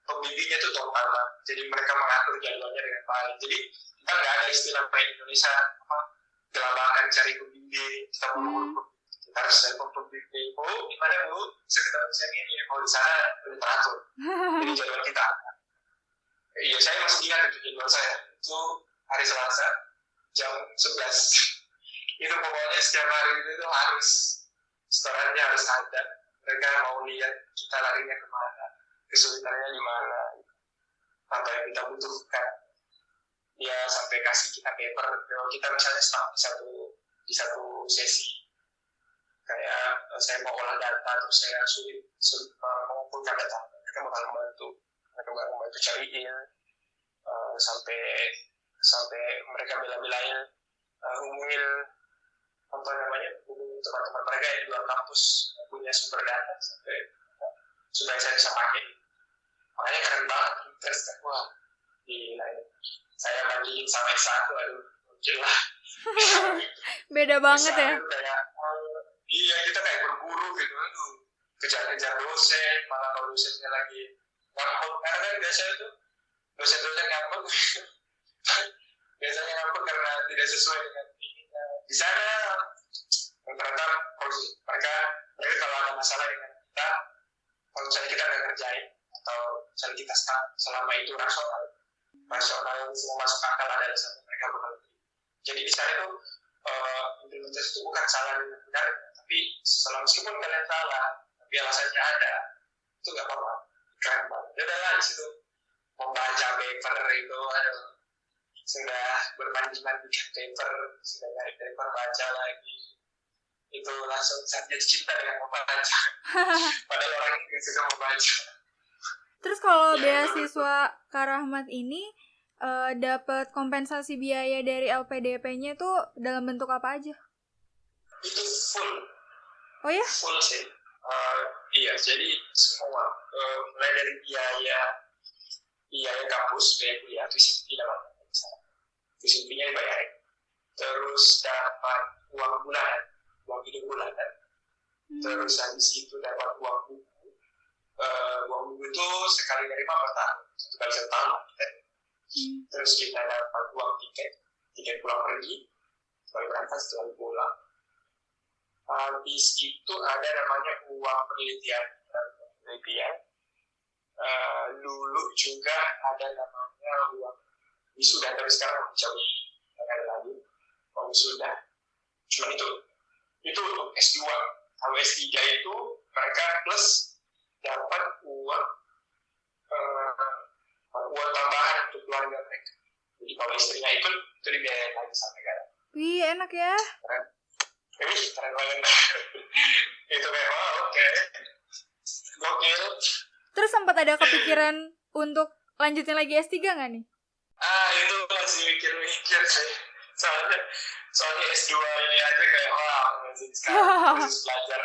pembimbingnya itu total. Jadi mereka mengatur jadwalnya dengan baik. Jadi kita nggak ada istilah kayak Indonesia gelabakan cari pembimbing, kita kita harus telepon pembimbing, gimana Bu, bisa ketemu saya ini, kalau di sana udah teratur. Jadi jadwal kita. Iya, saya masih ingat itu jadwal saya. Itu hari Selasa jam 11. Itu pokoknya setiap hari itu harus setorannya harus ada. Mereka mau lihat kita larinya kemana, kesulitannya di mana, apa yang kita butuhkan. Dia sampai kasih kita paper, kalau kita misalnya start di satu sesi, kayak saya mau olah data, terus saya sulit mengumpulkan data, mereka bakal membantu cariin, sampai mereka bela-belain hubungin hubungin teman-teman mereka yang di luar kampus punya sumber data sampai supaya saya bisa pakai. Makanya keren banget, interest wah gila. Saya bandingin sama S1, aduh mungkin lah. Beda banget ya. Kayak, iya kita kayak berburu gitu, aduh kejar-kejar dosen, malah kalau dosennya lagi ngambek, karena kan biasanya itu dosen-dosen ngambek biasanya ngambek karena tidak sesuai dengan inginnya. Di sana ternyata mereka kalau ada masalah dengan kita, kalau misalnya kita nggak ngerjain atau misalnya kita selama itu rasional semua masuk akal ada alasan mereka bakal terima. Jadi di sana itu implementasi itu bukan salah dengan benar, tapi meskipun kalian salah tapi alasannya ada, itu nggak apa-apa, keren banget. Ya udahlah di situ membaca paper itu sudah berbanding-bandingkan paper, sudah nyari paper, baca lagi, itu langsung saja cinta dengan membaca. Padahal orang yang suka membaca. Terus kalau beasiswa Kak Rahmat ini dapat kompensasi biaya dari LPDP-nya itu dalam bentuk apa aja? Itu full. Oh ya? Full sih. Iya, jadi semua mulai dari biaya kampus, biaya kuliah, tuition tuition-nya dibayarin, terus dapat uang bulanan, uang hidup bulanan, terus habis itu dapat uang buku. Uang buku itu sekali nerima per tahun, 1 kali 1 tahun. Terus kita dapat uang tiket pulang pergi, sekali berangkat sekali pulang. Habis itu ada namanya uang penelitian. Dulu juga ada namanya uang wisuda, tapi sekarang jauh ada lagi uang wisuda. Cuma itu untuk S2. Kalau S3 itu mereka plus dapat uang tambahan untuk keluarga mereka. Jadi kalau istrinya ikut, itu dibiayain lagi sama negara. Wih, enak ya. Keren banget. Itu kayak, oke. Gokil. Terus sempat ada kepikiran untuk lanjutin lagi S3 nggak nih? Itu masih mikir-mikir sih. Soalnya S2 ini aja kayak, masih sekarang harus belajar.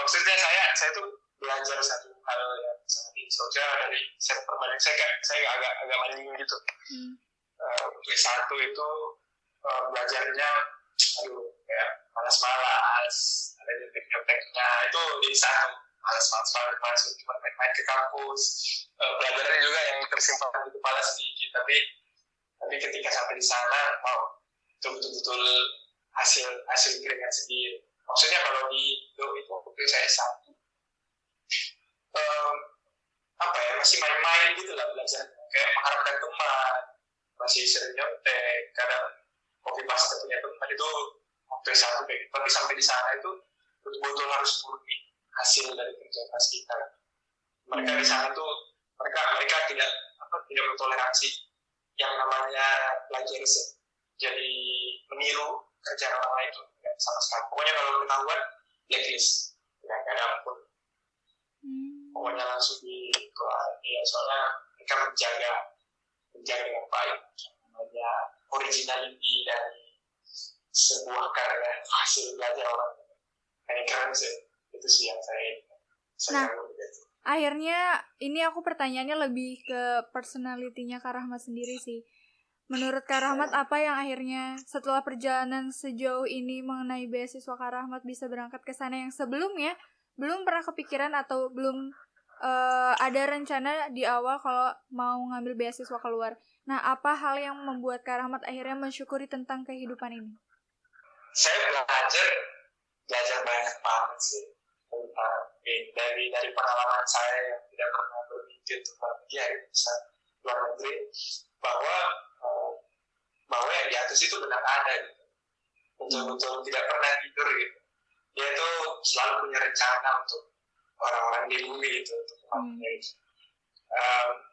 Maksudnya saya tuh belajar satu hal yang sangat sosial dari set perbandingan. Saya agak bandingin gitu. S1 itu belajarnya kayak malas-malas, ada nyontek-nyonteknya, itu jadi satu malas-malas masuk cuma main ke kampus, belajarnya juga yang tersimpan di kepala sedikit, tapi ketika sampai di sana itu betul-betul hasil keringat sendiri. Maksudnya kalau di itu waktu saya S1 masih main-main gitu lah belajar, kayak mengharapkan teman, masih sering nyontek, kadang kopi pasta punya teman, itu waktu S1 kayak gitu. Tapi sampai di sana itu betul-betul harus murni hasil dari kerja keras kita. Mereka di sana tuh mereka tidak mentoleransi yang namanya plagiarism, jadi meniru kerjaan orang lain itu sama sekali. Pokoknya kalau ketahuan blacklist, tidak ada ampun. Pokoknya langsung dikeluarkan. Ya, soalnya mereka menjaga dengan baik namanya originality dari sebuah karya hasil belajar orang. Kayak keren sih, itu sih yang saya akhirnya ini aku pertanyaannya lebih ke personality-nya Kak Rahmat sendiri sih. Menurut Kak Rahmat, apa yang akhirnya setelah perjalanan sejauh ini mengenai beasiswa Kak Rahmat bisa berangkat ke sana yang sebelumnya belum pernah kepikiran atau belum ada rencana di awal kalau mau ngambil beasiswa keluar. Nah, apa hal yang membuat Kak Rahmat akhirnya mensyukuri tentang kehidupan ini? Saya belajar banyak banget sih dari pengalaman saya yang tidak pernah berpikir untuk pergi bisa luar negeri, bahwa yang di atas itu benar ada gitu. Betul-betul tidak pernah tidur gitu. Dia tuh selalu punya rencana untuk orang-orang di bumi itu,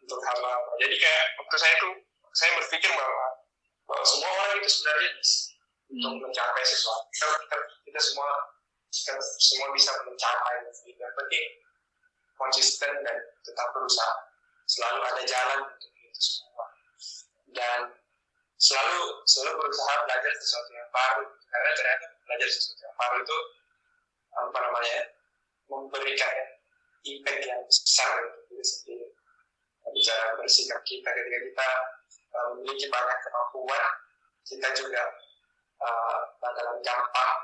untuk hal-hal. Jadi kayak waktu saya berpikir bahwa semua orang itu sebenarnya bisa untuk mencapai sesuatu. Kita semua bisa mencapai gitu. Yang penting konsisten dan tetap berusaha. Selalu ada jalan untuk itu semua. Dan selalu berusaha belajar sesuatu yang baru. Karena ternyata belajar sesuatu yang baru itu memberikan impact yang besar untuk diri sendiri. Bisa bersikap kita ketika kita memiliki banyak kemampuan, kita juga bakalan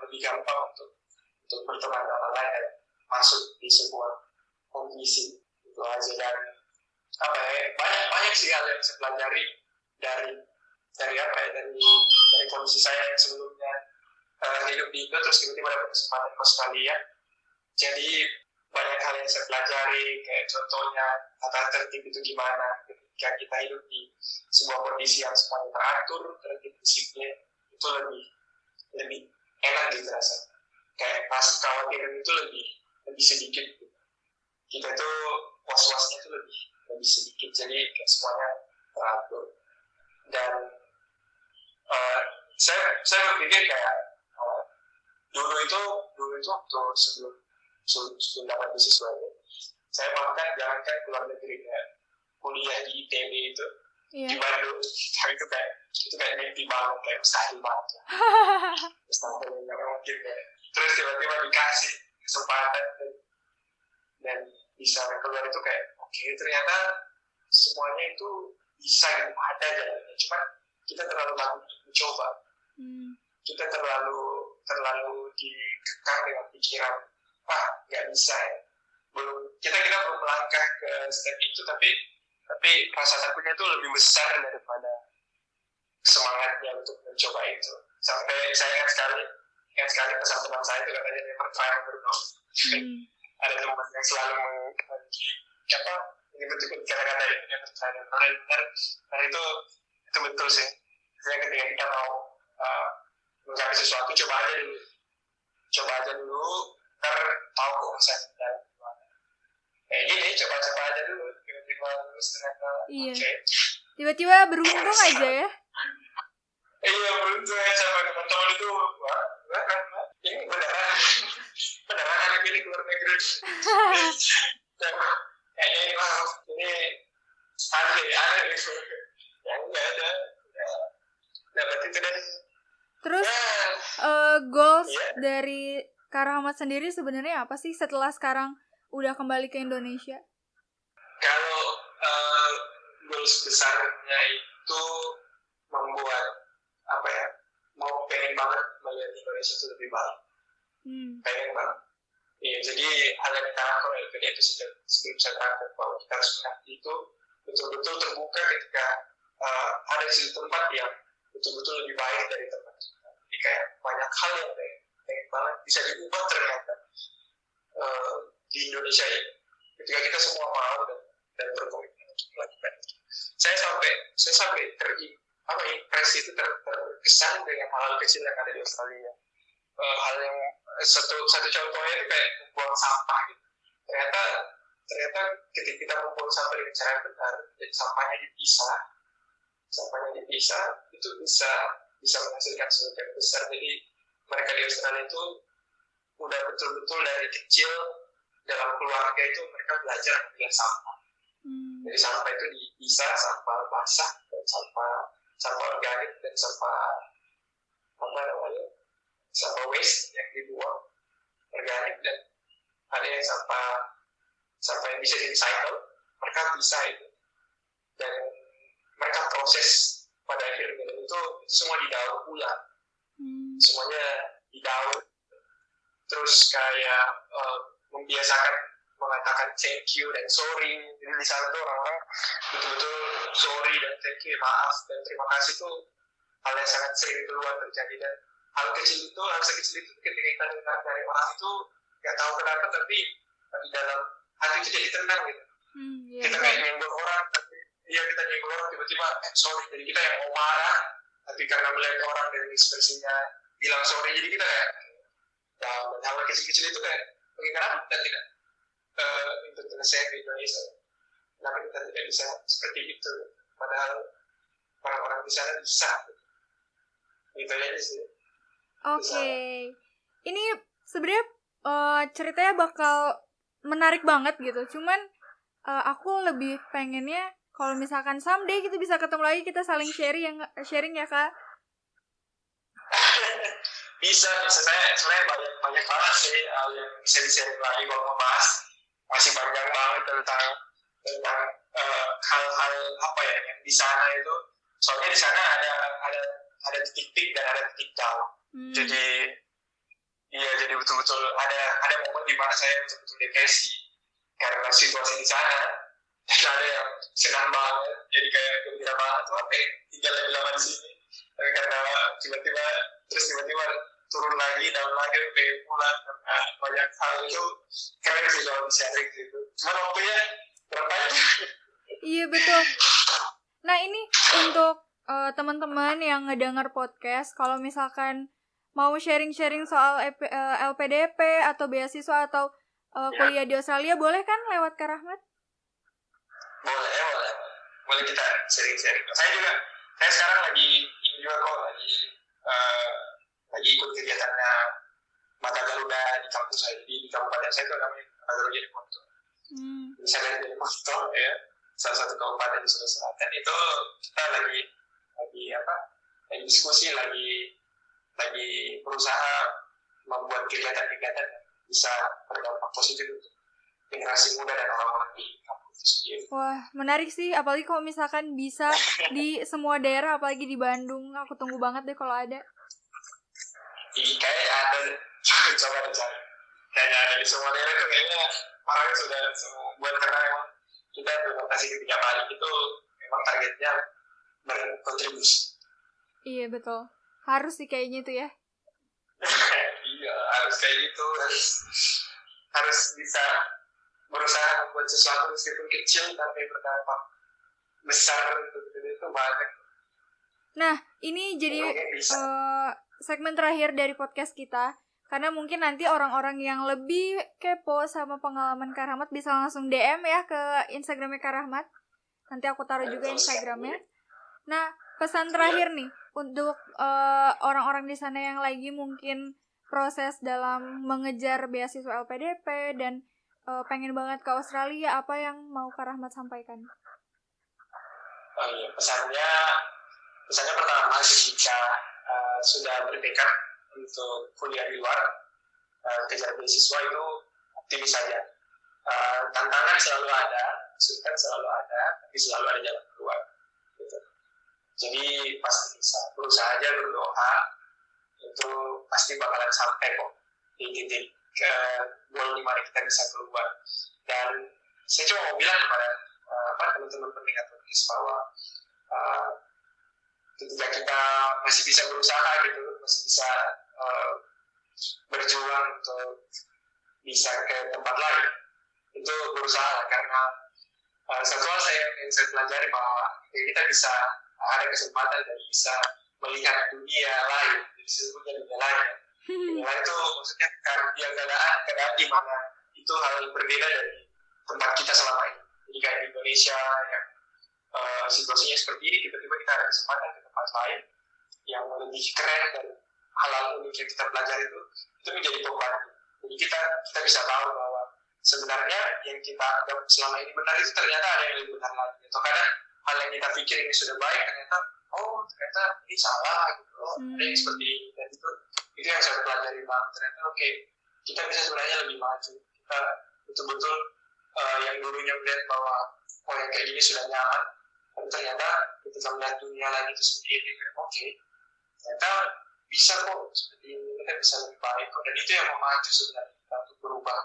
lebih gampang untuk berteman dengan orang lain dan masuk di sebuah kondisi itu aja. Dan banyak sih hal yang saya pelajari dari kondisi saya yang sebelumnya hidup di Indo, terus tiba-tiba ada kesempatan ke Australia. Jadi banyak hal yang saya pelajari, kayak contohnya tata tertib itu gimana ketika kita hidup di sebuah kondisi yang semuanya teratur, tertib, disiplin, itu lebih enak gitu rasanya. Kayak rasa kekhawatiran itu lebih sedikit gitu. Kita tuh was-wasnya itu lebih sedikit, jadi kayak semuanya teratur. Dan saya berpikir kayak dulu itu waktu sebelum dapat beasiswa ini, saya bahkan jangankan keluar negeri, kayak kuliah di ITB itu di Bandung, tapi itu kayak mimpi banget, kayak mustahil banget. Mustahil nggak mungkin kayak. Terus tiba-tiba dikasih kesempatan dan bisa keluar itu kayak oke, ternyata semuanya itu bisa gitu, ada jalannya. Cuman kita terlalu takut untuk mencoba. Kita terlalu dikekang dengan pikiran, nggak bisa ya. Kita belum melangkah ke step itu, tapi rasa takutnya itu lebih besar daripada semangatnya untuk mencoba itu. Sampai saya ingat sekali pesan teman saya itu katanya never try never know. Ada teman yang selalu menyebut kata-kata itu never try never know. Dan itu betul sih. Saya ketika kita mau mencapai sesuatu, coba aja dulu, ntar tahu kok hasilnya gimana. Kayak gini, coba aja dulu, tiba-tiba terus ternyata oke. Tiba-tiba beruntung aja ya. Iya, beruntung aja sama teman-teman itu. Wah, ini beneran anak ini keluar negeri. Dan kayaknya ini aneh gitu. Yang nggak ada, dapat itu deh. Terus goals dari Kak Rahmat sendiri sebenarnya apa sih setelah sekarang udah kembali ke Indonesia? Kalau goals besarnya itu membuat pengen banget melihat Indonesia itu lebih baik. Pengen banget. Iya, jadi hal yang kita lakukan LPD itu sebelum saya terangkan bahwa kita harus mengerti itu betul-betul terbuka ketika ada di tempat yang betul-betul lebih baik dari tempat kita. Jadi kayak banyak hal yang pengen banget bisa diubah ternyata di Indonesia ini. Ketika kita semua mau dan berkomitmen untuk melakukan itu. Saya sampai impresi itu terkesan dengan hal kecil yang ada di Australia. Hal yang satu contohnya itu kayak membuang sampah gitu. Ternyata ketika kita membuang sampah dengan cara yang benar, jadi sampahnya dipisah itu bisa menghasilkan sesuatu yang besar. Jadi mereka di Australia itu udah betul-betul dari kecil dalam keluarga itu mereka belajar memilah sampah. Jadi sampah itu dipisah, sampah basah dan sampah organik dan sampah waste yang dibuang organik, dan ada yang sampah yang bisa di-recycle, mereka bisa itu, dan mereka proses pada akhirnya itu semua didaur ulang, semuanya didaur, terus kayak membiasakan mengatakan thank you dan sorry. Jadi di sana tuh orang-orang betul-betul sorry dan thank you, maaf dan terima kasih tuh hal yang sangat sering keluar terjadi. Dan hal sekecil itu ketika kita dengar dari orang itu nggak tahu kenapa, tapi di dalam hati itu jadi tenang gitu. Kita kayak nyenggol orang, kita nyenggol orang tiba-tiba sorry. Jadi kita yang mau marah, tapi karena melihat orang dari ekspresinya bilang sorry, jadi kita kayak hal kecil-kecil itu kayak bagaimana kita tidak Indonesia di Indonesia, kenapa kita tidak bisa seperti itu, padahal orang-orang di sana bisa. Gitu aja sih. Oke. Ini sebenarnya ceritanya bakal menarik banget gitu. Cuman aku lebih pengennya kalau misalkan someday kita bisa ketemu lagi, kita saling sharing ya Kak. Bisa. Saya sebenarnya banyak banget sih yang bisa di-sharing lagi kalau mau bahas. Masih panjang banget tentang hal-hal apa ya yang di sana itu. Soalnya di sana ada titik peak dan ada titik down. Jadi betul-betul ada momen di mana saya betul-betul depresi karena situasi di sana. Dan ada yang senang banget, jadi kayak gembira banget tuh tinggal lebih lama di sini. Tapi karena tiba-tiba turun lagi, down lagi, pengen pulang karena banyak hal itu keren sih kalau di-sharing gitu. Cuma waktunya berapa aja? Iya betul. Nah ini untuk teman-teman yang ngedengar podcast, kalau misalkan mau sharing-sharing soal LPDP atau beasiswa atau kuliah di Australia, boleh kan lewat Kak Rahmat? Boleh kita sharing-sharing. Saya sekarang lagi ikut kegiatannya Mata Garuda di kampus saya, di kabupaten saya itu namanya Mata Garuda jadi motor. Misalnya jadi motor ya, salah satu kabupaten di Sulawesi Selatan itu kita lagi diskusi, lagi berusaha membuat kegiatan-kegiatan yang bisa berdampak positif untuk generasi muda dan orang-orang di kampus itu sendiri. Wah, menarik sih, apalagi kalau misalkan bisa di semua daerah, apalagi di Bandung. Aku tunggu banget deh kalau ada. Kayaknya ada, coba dicari. Kayaknya ada di semua daerah itu kayaknya orang sudah buat, karena memang kita implementasi ketiga balik itu memang targetnya berkontribusi. Iya, betul. Harus sih kayaknya itu ya. Iya, harus kayak gitu, harus bisa berusaha membuat sesuatu meskipun kecil tapi berdampak besar, itu banyak. Nah, ini jadi segmen terakhir dari podcast kita. Karena mungkin nanti orang-orang yang lebih kepo sama pengalaman Kak Rahmat bisa langsung DM ya ke Instagramnya Kak Rahmat. Nanti aku taruh juga Instagramnya. Nah, pesan terakhir nih untuk orang-orang di sana yang lagi mungkin proses dalam mengejar beasiswa LPDP dan pengen banget ke Australia, apa yang mau Kak Rahmat sampaikan? Pesannya pertama, ketika sudah bertekad untuk kuliah di luar, kejar beasiswa itu optimis saja. Tantangan selalu ada, kesulitan selalu ada, tapi selalu ada jalan keluar. Gitu. Jadi pasti bisa, berusaha aja, berdoa, itu pasti bakalan sampai kok di titik goal di mana kita bisa keluar. Dan saya cuma mau bilang kepada teman-teman pendengar podcast bahwa ketika kita masih bisa berusaha gitu, masih bisa berjuang untuk bisa ke tempat lain, itu berusaha. Karena satu hal yang saya pelajari bahwa kita bisa ada kesempatan dan bisa melihat dunia lain, jadi sebetulnya dunia lain. Dunia lain itu maksudnya keadaan di mana itu hal yang berbeda dari tempat kita selama ini. Jadi kayak di Indonesia yang situasinya seperti ini, tiba-tiba kita ada kesempatan ke tempat lain yang lebih keren, dan hal-hal unik yang kita pelajari itu menjadi pembantu. Jadi kita bisa tahu bahwa sebenarnya yang kita anggap selama ini benar itu ternyata ada yang lebih benar lagi. Atau kadang hal yang kita pikir ini sudah baik, ternyata ini salah gitu. Ada yang seperti ini, dan itu yang saya pelajari banget. Ternyata kita bisa sebenarnya lebih maju. Kita betul-betul yang dulunya melihat bahwa yang kayak gini sudah nyaman, tapi ternyata ketika melihat dunia lain itu sendiri, ternyata bisa kok seperti ini, kita bisa lebih baik kok. Dan itu yang memacu sebenarnya kita untuk berubah,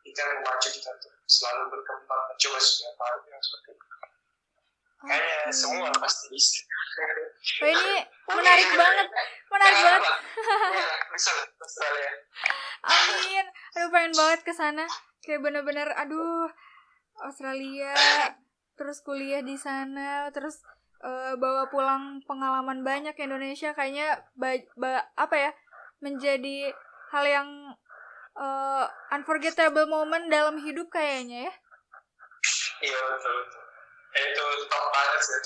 itu yang memacu kita untuk selalu berkembang, mencoba sesuatu baru yang seperti itu. Kayaknya semua pasti bisa. Ini menarik banget. Bisa Australia. Amin. Aduh, pengen banget ke sana. Kayak bener-bener Australia, terus kuliah di sana, terus bawa pulang pengalaman banyak ke Indonesia, kayaknya menjadi hal yang unforgettable moment dalam hidup kayaknya ya. Iya, betul. Itu top banget sih.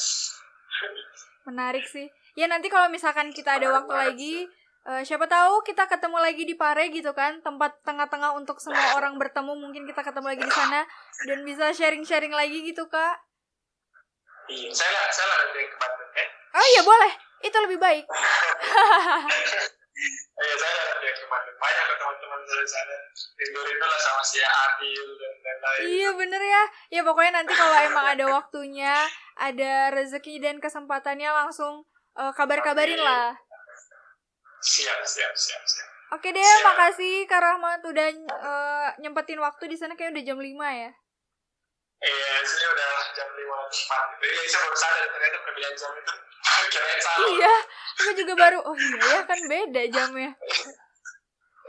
Menarik sih. Ya nanti kalau misalkan kita ada waktu lagi, siapa tahu kita ketemu lagi di Pare gitu kan, tempat tengah-tengah untuk semua orang bertemu. Mungkin kita ketemu lagi di sana dan bisa sharing-sharing lagi gitu, Kak. Iya, saya lagi ke Bandung ya. Oh iya, boleh. Itu lebih baik. Iya, saya lagi ke Bandung. Banyak teman-teman dari sana. Rindu-rindu lah sama si Adil dan lain-lain. Iya, bener ya. Ya pokoknya nanti kalau emang ada waktunya, ada rezeki dan kesempatannya, langsung kabar-kabarin lah. Siap. Oke deh, makasih Kak Rahmat udah nyempetin waktu di sana. Kayak udah jam 5 ya. Iya, sini udah jam 5 tepat. Jadi saya baru sadar ternyata perbedaan jam itu kirain sama. Iya, aku juga baru. Oh iya ya, kan beda jamnya.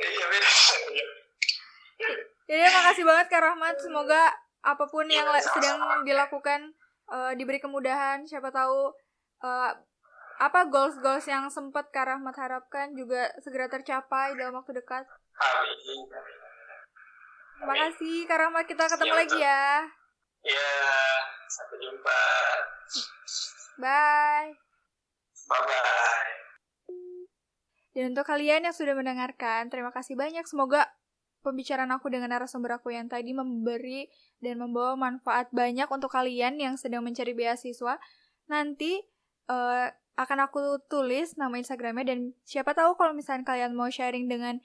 Iya, beda. Jadi makasih banget Kak Rahmat. Semoga apapun yang sedang dilakukan diberi kemudahan. Siapa tahu goals yang sempat Kak Rahmat harapkan juga segera tercapai dalam waktu dekat. Amin. Terima kasih Kak Rahmat, kita ketemu lagi ya. Iya, sampai jumpa. Bye. Bye-bye. Dan untuk kalian yang sudah mendengarkan, terima kasih banyak. Semoga pembicaraan aku dengan narasumber aku yang tadi memberi dan membawa manfaat banyak untuk kalian yang sedang mencari beasiswa. Nanti akan aku tulis nama Instagramnya, dan siapa tahu kalau misalnya kalian mau sharing dengan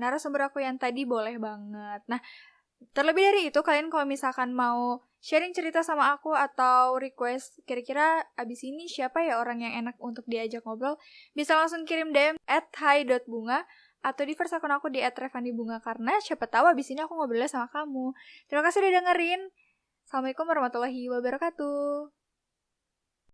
narasumber aku yang tadi, boleh banget. Nah, Terlebih dari itu, kalian kalau misalkan mau sharing cerita sama aku atau request kira-kira abis ini siapa ya orang yang enak untuk diajak ngobrol, bisa langsung kirim DM @hi.bunga atau di first akun aku di @revandibunga, karena siapa tahu abis ini aku ngobrolnya sama kamu. Terima kasih udah dengerin. Assalamualaikum warahmatullahi wabarakatuh.